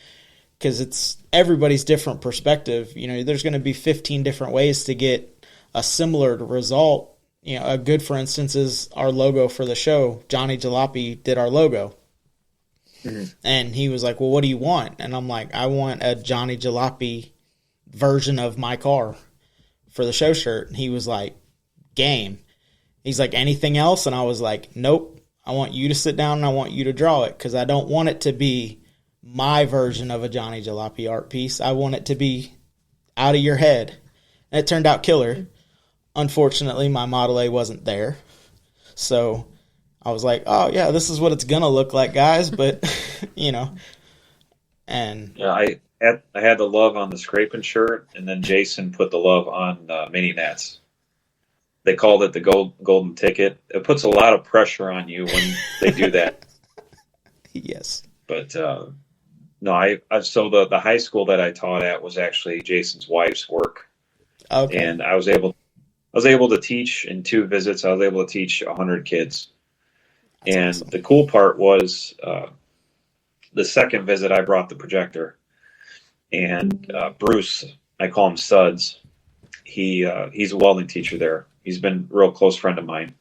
Speaker 1: Because it's everybody's different perspective. There's going to be 15 different ways to get a similar result. A good, for instance, is our logo for the show. Johnny Jalopy did our logo. Mm-hmm. And he was like, well, what do you want? And I'm like, I want a Johnny Jalopy version of my car for the show shirt. And he was like, game. He's like, anything else? And I was like, nope. I want you to sit down and I want you to draw it because I don't want it to be my version of a Johnny Jalopy art piece. I want it to be out of your head. And it turned out killer. Unfortunately, my Model A wasn't there. So I was like, oh, yeah, this is what it's going to look like, guys. But, you know. And
Speaker 3: yeah, I had the love on the scraping shirt, and then Jason put the love on mini nets. They called it the golden ticket. It puts a lot of pressure on you when they do that.
Speaker 1: Yes.
Speaker 3: But no, I so the high school that I taught at was actually Jason's wife's work.
Speaker 1: Okay.
Speaker 3: And I was able to teach in 2 visits. I was able to teach 100 kids.
Speaker 1: That's
Speaker 3: and
Speaker 1: awesome.
Speaker 3: The cool part was the second visit I brought the projector. And Bruce, I call him Suds. He's a welding teacher there. He's been a real close friend of mine.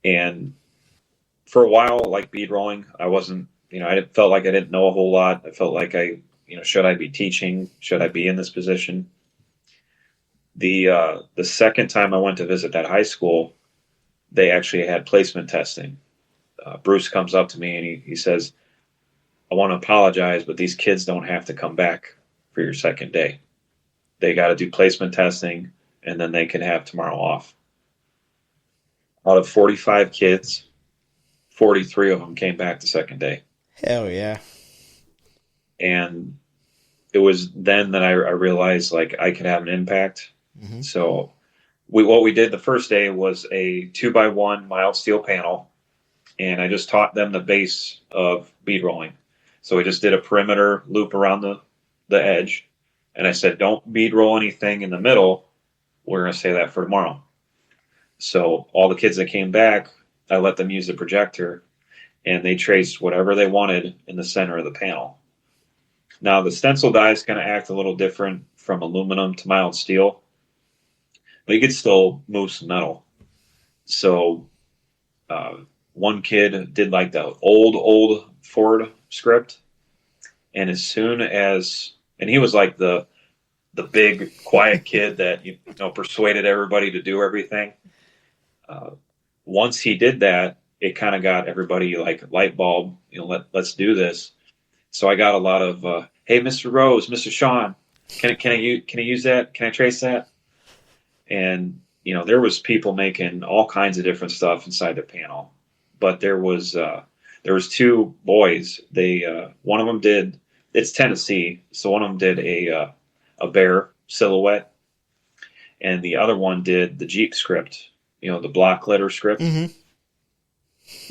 Speaker 3: And for a while, like bead rolling, I wasn't, I felt like I didn't know a whole lot. I felt like should I be teaching? Should I be in this position? The second time I went to visit that high school, they actually had placement testing. Bruce comes up to me and he says, I want to apologize, but these kids don't have to come back for your second day. They got to do placement testing, and then they can have tomorrow off. Out of 45 kids, 43 of them came back the second day.
Speaker 1: Hell yeah.
Speaker 3: And it was then that I realized like I could have an impact.
Speaker 1: Mm-hmm.
Speaker 3: So what we did the first day was a 2x1 mild steel panel, and I just taught them the base of bead rolling. So we just did a perimeter loop around the edge, and I said, don't bead roll anything in the middle. We're going to say that for tomorrow. So all the kids that came back, I let them use the projector, and they traced whatever they wanted in the center of the panel. Now, the stencil die is going to act a little different from aluminum to mild steel, but you could still move some metal. So one kid did like the old Ford script, and and he was like the big quiet kid that persuaded everybody to do everything. Once he did that, it kind of got everybody like light bulb. Let's do this. So I got a lot of hey, Mr. Rose, Mr. Sean, can I use that? Can I trace that? And there was people making all kinds of different stuff inside the panel, but there was 2 boys. They one of them did. It's Tennessee, so one of them did a bear silhouette, and the other one did the Jeep script. The block letter script.
Speaker 1: Mm-hmm.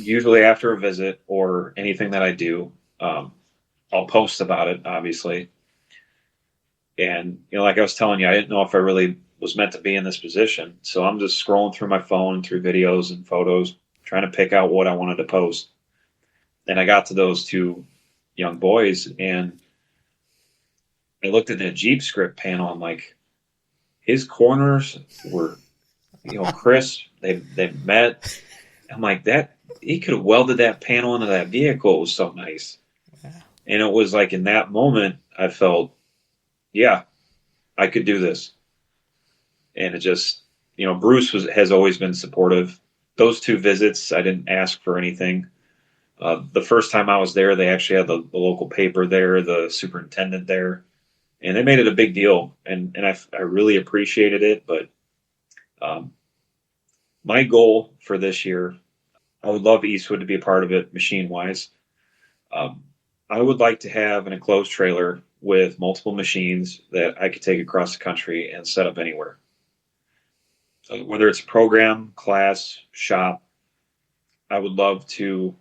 Speaker 3: Usually after a visit or anything that I do, I'll post about it, obviously. And like I was telling you, I didn't know if I really was meant to be in this position, so I'm just scrolling through my phone, through videos and photos, trying to pick out what I wanted to post. And I got to those 2 young boys, and I looked at the Jeep script panel. I'm like, his corners were, crisp. They met. I'm like, that he could have welded that panel into that vehicle. It was so nice. Yeah. And it was like in that moment, I felt, yeah, I could do this. And it just, Bruce has always been supportive. Those 2 visits, I didn't ask for anything. The first time I was there, they actually had the local paper there, the superintendent there, and they made it a big deal. And I really appreciated it. But my goal for this year, I would love Eastwood to be a part of it, machine-wise. I would like to have an enclosed trailer with multiple machines that I could take across the country and set up anywhere. Whether it's a program, class, shop, I would love to,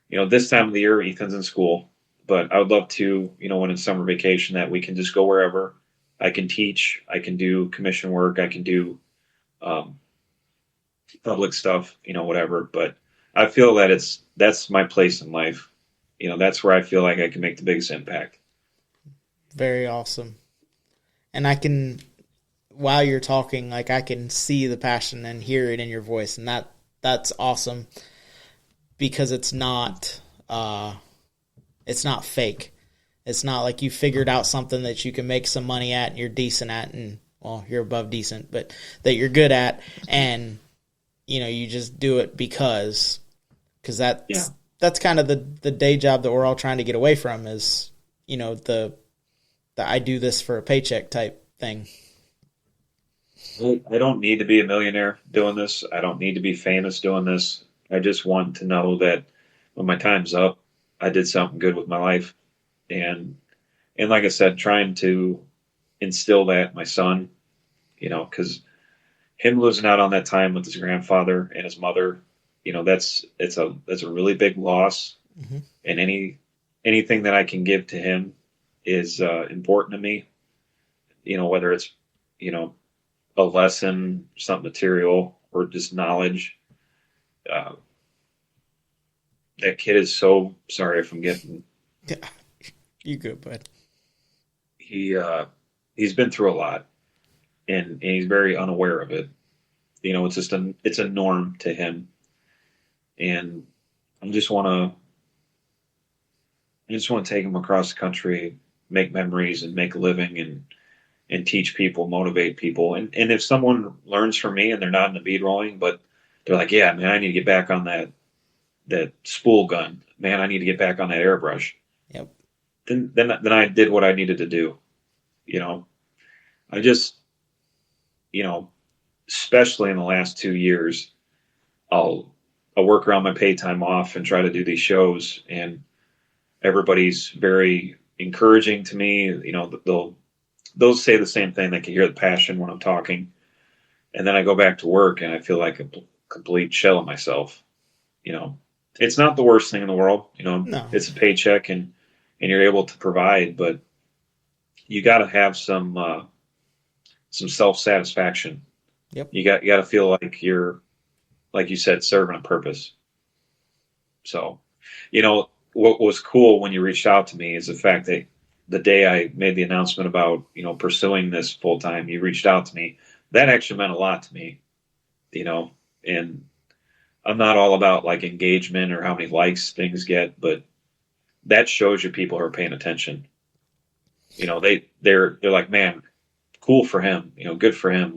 Speaker 3: this time of the year, Ethan's in school, but I would love to, when it's summer vacation, that we can just go wherever. I can teach, I can do commission work, I can do public stuff, whatever. But I feel that that's my place in life. That's where I feel like I can make the biggest impact.
Speaker 1: Very awesome. And while you're talking, like I can see the passion and hear it in your voice, and that's awesome because it's not fake. It's not like you figured out something that you can make some money at and you're decent at, and well, you're above decent, but that you're good at, and you just do it because
Speaker 3: Yeah.
Speaker 1: that's kind of the day job that we're all trying to get away from is, the I do this for a paycheck type thing.
Speaker 3: I don't need to be a millionaire doing this. I don't need to be famous doing this. I just want to know that when my time's up, I did something good with my life. And like I said, trying to instill that in my son, because him losing out on that time with his grandfather and his mother, that's a really big loss.
Speaker 1: Mm-hmm.
Speaker 3: And anything that I can give to him is important to me. Whether it's a lesson, something material, or just knowledge. Uh, that kid is so sorry if I'm getting.
Speaker 1: Yeah, you good, bud.
Speaker 3: He's been through a lot, and he's very unaware of it. It's a norm to him, and I just want to take him across the country, make memories, and make a living, and teach people, motivate people. And if someone learns from me and they're not in the bead rolling, but they're like, yeah, man, I need to get back on that spool gun. Man, I need to get back on that airbrush.
Speaker 1: Yep.
Speaker 3: Then I did what I needed to do. I just, especially in the last 2 years, I'll work around my pay time off and try to do these shows, and everybody's very encouraging to me. They'll say the same thing. They can hear the passion when I'm talking. And then I go back to work and I feel like a complete shell of myself. It's not the worst thing in the world.
Speaker 1: No.
Speaker 3: It's a paycheck and you're able to provide, but you got to have some self-satisfaction.
Speaker 1: Yep.
Speaker 3: You got to feel like you're, like you said, serving a purpose. So, what was cool when you reached out to me is the fact that the day I made the announcement about, pursuing this full time, you reached out to me. That actually meant a lot to me, and I'm not all about like engagement or how many likes things get, but that shows you people are paying attention. They're like, man, cool for him, good for him.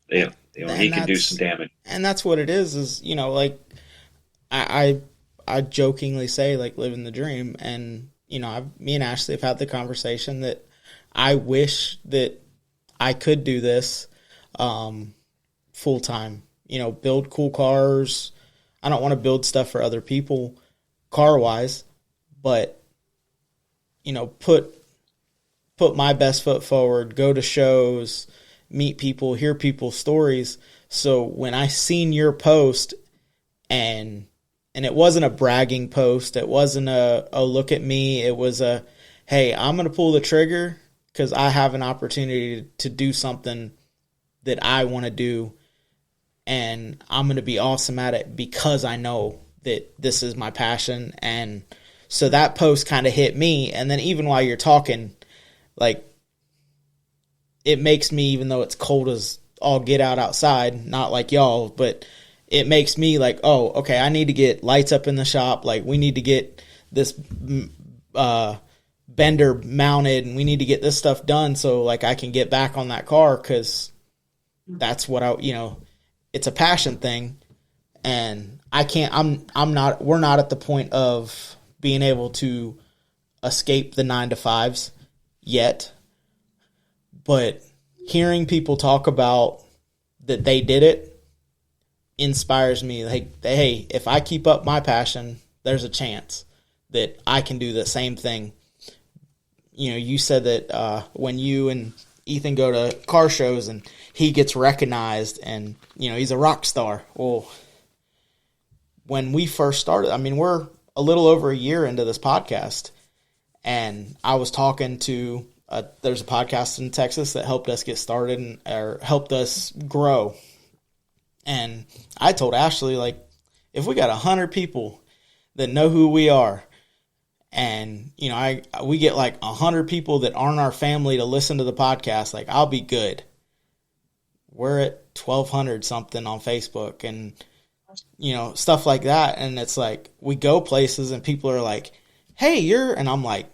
Speaker 3: He can do some damage.
Speaker 1: And that's what it is, like I jokingly say, like, living the dream. And, me and Ashley have had the conversation that I wish that I could do this full time, build cool cars. I don't want to build stuff for other people car wise, but, put my best foot forward, go to shows, meet people, hear people's stories. So when I seen your post and it wasn't a bragging post, it wasn't a look at me, it was a, hey, I'm going to pull the trigger because I have an opportunity to do something that I want to do, and I'm going to be awesome at it because I know that this is my passion. And so that post kind of hit me, and then even while you're talking, like, it makes me, even though it's cold as all get out outside, not like y'all, but it makes me like, oh, okay, I need to get lights up in the shop. Like, we need to get this bender mounted, and we need to get this stuff done so, like, I can get back on that car, because that's what it's a passion thing. And we're not at the point of being able to escape the 9-to-5s yet. But hearing people talk about that they did it inspires me. Like, hey, if I keep up my passion, there's a chance that I can do the same thing. You said that when you and Ethan go to car shows and he gets recognized and, he's a rock star. Well, when we first started, we're a little over a year into this podcast, and I was talking to there's a podcast in Texas that helped us get started or helped us grow. And I told Ashley, like, if we got 100 people that know who we are, and, we get like 100 people that aren't our family to listen to the podcast, like, I'll be good. We're at 1,200 something on Facebook and, stuff like that. And it's like, we go places and people are like, hey, and I'm like,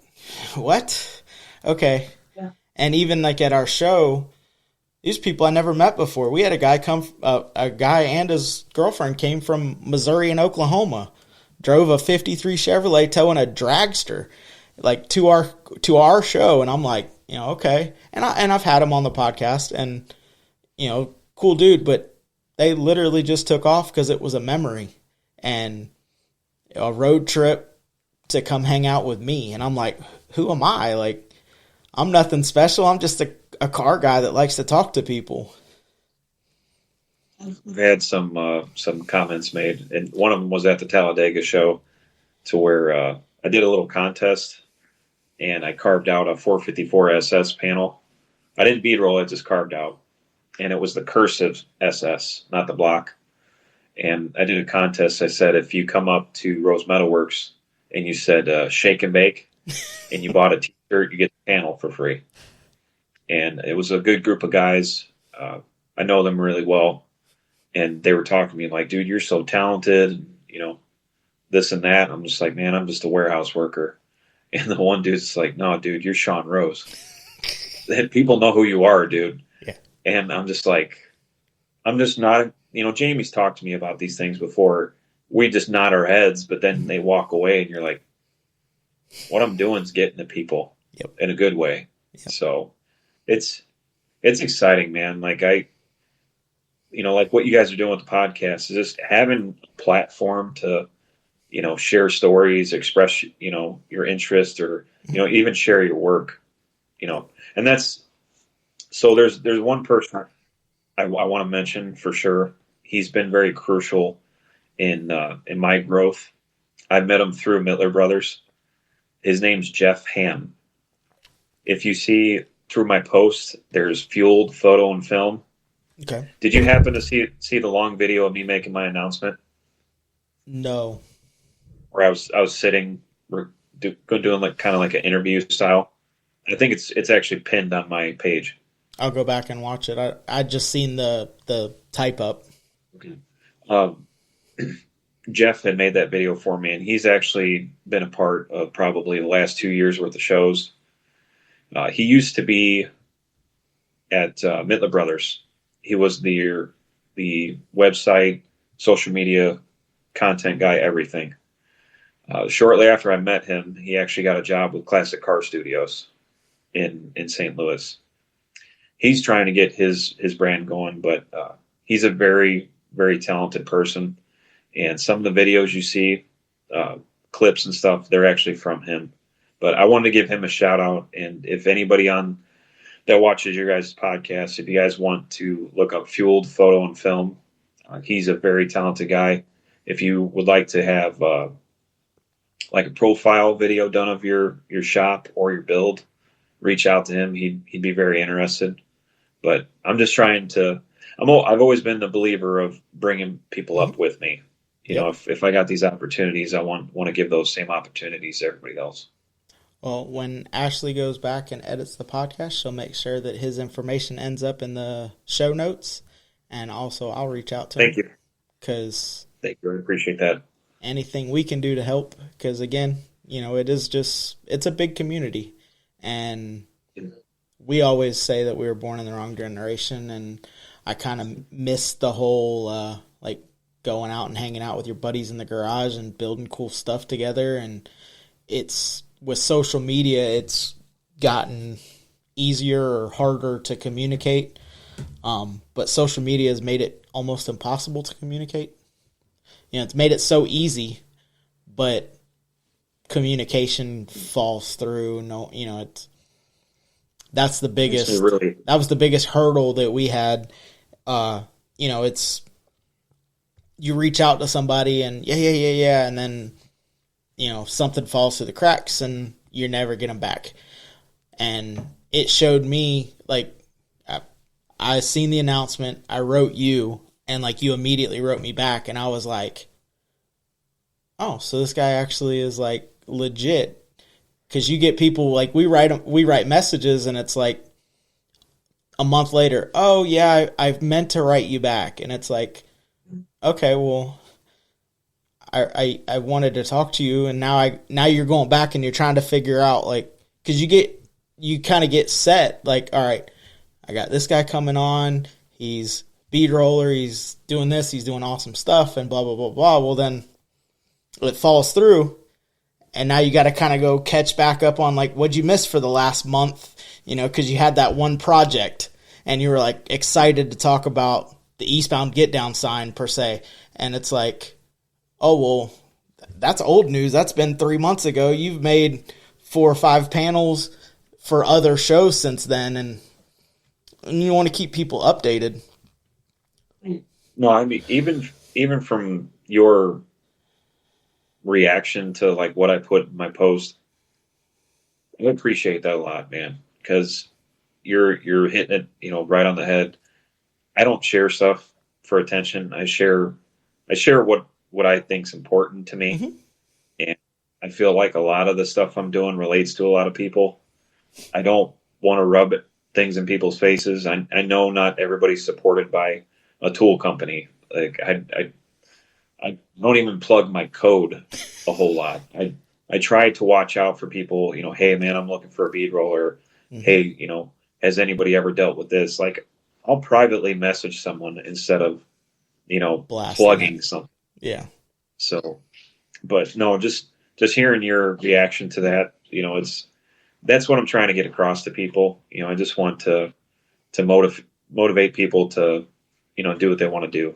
Speaker 1: what? Okay. Yeah. And even like at our show, these people I never met before. We had a guy a guy and his girlfriend came from Missouri and Oklahoma, drove a '53 Chevrolet towing a dragster, like to our show, and I'm like, okay, and I've had him on the podcast, and cool dude, but they literally just took off because it was a memory and a road trip to come hang out with me, and I'm like, who am I? Like, I'm nothing special. I'm just a car guy that likes to talk to people.
Speaker 3: We've had some comments made, and one of them was at the Talladega show, to where I did a little contest, and I carved out a 454 SS panel. I didn't bead roll it; just carved out, and it was the cursive SS, not the block. And I did a contest. I said, if you come up to Rose Metal Works and you said shake and bake, and you bought a T-shirt, you get the panel for free. And it was a good group of guys. I know them really well. And they were talking to me like, dude, you're so talented, this and that. I'm just like, man, I'm just a warehouse worker. And the one dude's like, no, dude, you're Sean Rose. And people know who you are, dude.
Speaker 1: Yeah.
Speaker 3: And I'm just like, I'm just not, Jamie's talked to me about these things before. We just nod our heads, but then they walk away and you're like, what I'm doing is getting to people in a good way. Yep. So it's exciting, man. Like like what you guys are doing with the podcast is just having a platform to, share stories, express, your interest, or, even share your work, and that's, so there's one person I want to mention for sure. He's been very crucial in my growth. I met him through Mittler Brothers. His name's Jeff Ham. If you see through my posts, there's Fueled Photo and Film.
Speaker 1: Okay.
Speaker 3: Did you happen to see the long video of me making my announcement?
Speaker 1: No.
Speaker 3: Where I was sitting, doing like kind of like an interview style. I think it's actually pinned on my page.
Speaker 1: I'll go back and watch it. I just seen the type up.
Speaker 3: Okay. Jeff had made that video for me, and he's actually been a part of probably the last 2 years worth of shows. He used to be at Mittler Brothers. He was the website, social media, content guy, everything. Shortly after I met him, he actually got a job with Classic Car Studios in St. Louis. He's trying to get his brand going, but he's a very, very talented person. And some of the videos you see, clips and stuff, they're actually from him. But I wanted to give him a shout out. And if anybody that watches your guys' podcast, if you guys want to look up Fueled Photo and Film, he's a very talented guy. If you would like to have like a profile video done of your shop or your build, reach out to him. He'd be very interested. But I'm just trying to. I've always been the believer of bringing people up with me. If I got these opportunities, I want to give those same opportunities to everybody else.
Speaker 1: Well, when Ashley goes back and edits the podcast, she'll make sure that his information ends up in the show notes, and also I'll reach out to him.
Speaker 3: Thank you. Thank you. I appreciate that.
Speaker 1: Anything we can do to help, because again, it's a big community, and we always say that we were born in the wrong generation, and I kind of missed the whole going out and hanging out with your buddies in the garage and building cool stuff together. And it's with social media, it's gotten easier or harder to communicate. But social media has made it almost impossible to communicate. It's made it so easy, but communication falls through. That's the biggest. That was the biggest hurdle that we had. It's you reach out to somebody and yeah, and then something falls through the cracks and you never get them back. And it showed me I seen the announcement, I wrote you, and you immediately wrote me back, and I was like, oh, so this guy actually is legit. Because you get people we write messages, and it's like a month later, oh yeah, I've meant to write you back, and it's like, okay, well, I wanted to talk to you, and now you're going back and you're trying to figure out because you kind of get set all right, I got this guy coming on. He's bead roller. He's doing this. He's doing awesome stuff and blah, blah, blah, blah. Well, then it falls through. And now you got to kind of go catch back up on, like, what'd you miss for the last month, you know, because you had that one project and you were, like, excited to talk about the eastbound get down sign per se. And it's like, oh, well, that's old news. That's been 3 months ago. You've made 4 or 5 panels for other shows since then. And you want to keep people updated.
Speaker 3: No, I mean, even from your reaction to like what I put in my post, I appreciate that a lot, man, because you're hitting it, you know, right on the head. I don't share stuff for attention. I share what I think's important to me,
Speaker 1: Mm-hmm.
Speaker 3: and I feel like a lot of the stuff I'm doing relates to a lot of people. I don't want to rub things in people's faces. I know not everybody's supported by a tool company. Like I don't even plug my code a whole lot. I try to watch out for people, you know, hey man, I'm looking for a bead roller.
Speaker 1: Mm-hmm.
Speaker 3: Hey, you know, has anybody ever dealt with this? Like I'll privately message someone instead of, you know, plugging something.
Speaker 1: Yeah.
Speaker 3: So, but no, just hearing your reaction to that, you know, that's what I'm trying to get across to people. You know, I just want to motivate people to, you know, do what they want to do.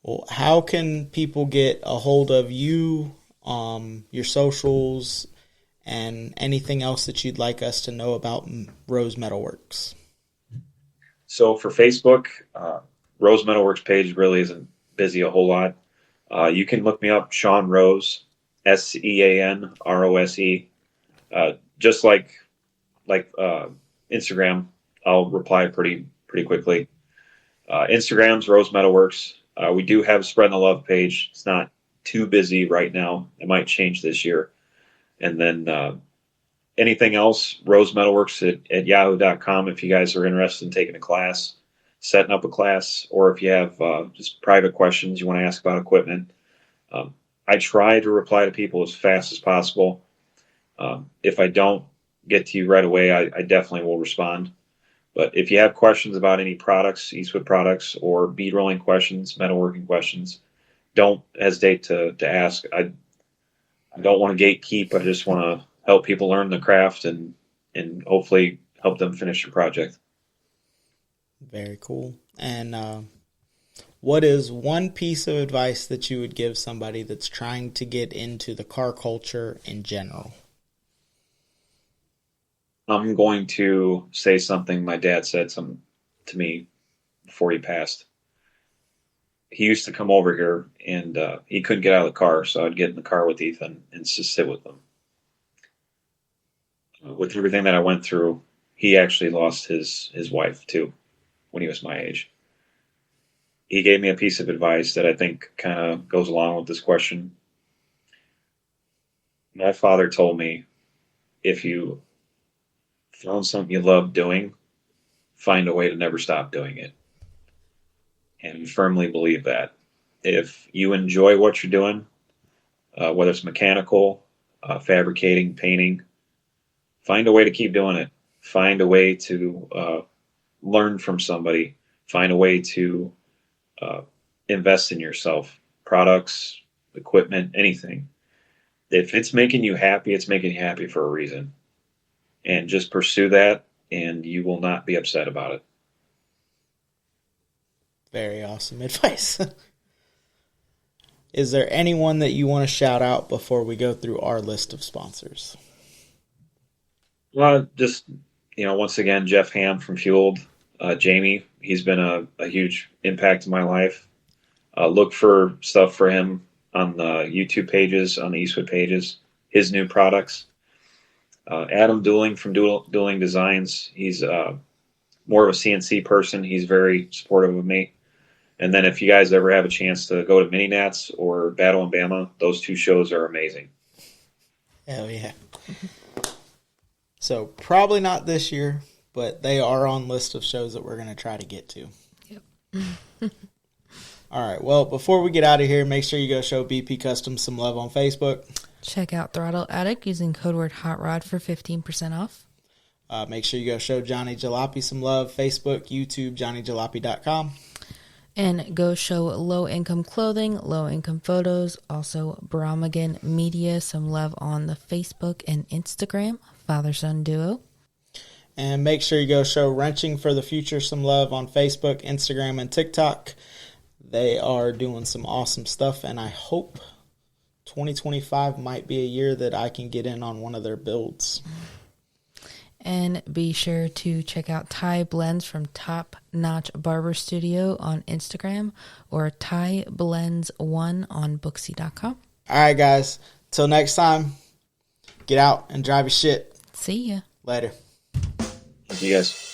Speaker 1: Well, how can people get a hold of you, your socials, and anything else that you'd like us to know about Rose Metalworks?
Speaker 3: So for Facebook, Rose Metalworks page really isn't busy a whole lot. You can look me up, Sean Rose, SeanRose. Just like Instagram, I'll reply pretty quickly. Instagram's Rose Metalworks. We do have a Spread the Love page. It's not too busy right now. It might change this year. And then anything else, Rose Metalworks at yahoo.com if you guys are interested in taking a class, setting up a class, or if you have just private questions you want to ask about equipment. I try to reply to people as fast as possible. If I don't get to you right away, I definitely will respond. But if you have questions about any products, Eastwood products, or bead rolling questions, metalworking questions, don't hesitate to ask. I don't want to gatekeep. I just want to help people learn the craft and hopefully help them finish your project.
Speaker 1: Very cool. And what is one piece of advice that you would give somebody that's trying to get into the car culture in general?
Speaker 3: I'm going to say something my dad said to me before he passed. He used to come over here, and he couldn't get out of the car, so I'd get in the car with Ethan and just sit with him. With everything that I went through, he actually lost his wife, too, when he was my age. He gave me a piece of advice that I think kind of goes along with this question. My father told me, if you found something you love doing, find a way to never stop doing it. And I firmly believe that. If you enjoy what you're doing, whether it's mechanical, fabricating, painting, find a way to keep doing it. Find a way to learn from somebody. Find a way to invest in yourself. Products, equipment, anything. If it's making you happy, it's making you happy for a reason. And just pursue that, and you will not be upset about it.
Speaker 1: Very awesome advice. Is there anyone that you want to shout out before we go through our list of sponsors?
Speaker 3: Well, just, you know, once again, Jeff Ham from Fueled, Jamie, he's been a huge impact in my life. Look for stuff for him on the YouTube pages, on the Eastwood pages, his new products. Adam Dooling from Dooling Designs. He's more of a CNC person. He's very supportive of me. And then if you guys ever have a chance to go to Mini Nats or Battle in Bama, those two shows are amazing.
Speaker 1: Hell yeah. So probably not this year, but they are on list of shows that we're going to try to get to.
Speaker 2: Yep.
Speaker 1: All right. Well, before we get out of here, make sure you go show BP Customs some love on Facebook.
Speaker 2: Check out Throttle Attic using code word HOTROD for 15% off.
Speaker 1: Make sure you go show Johnny Jalopy some love. Facebook, YouTube, JohnnyJalopy.com.
Speaker 2: And go show Low Income Clothing, Low Income Photos, also Brahmagan Media some love on the Facebook and Instagram, father-son duo.
Speaker 1: And make sure you go show Wrenching for the Future some love on Facebook, Instagram, and TikTok. They are doing some awesome stuff, and I hope 2025 might be a year that I can get in on one of their builds.
Speaker 2: And be sure to check out Ty Blends from Top Notch Barber Studio on Instagram or Ty Blends 1 on Booksy.com.
Speaker 1: All right, guys. Till next time, get out and drive your shit.
Speaker 2: See ya.
Speaker 1: Later.
Speaker 3: See you guys.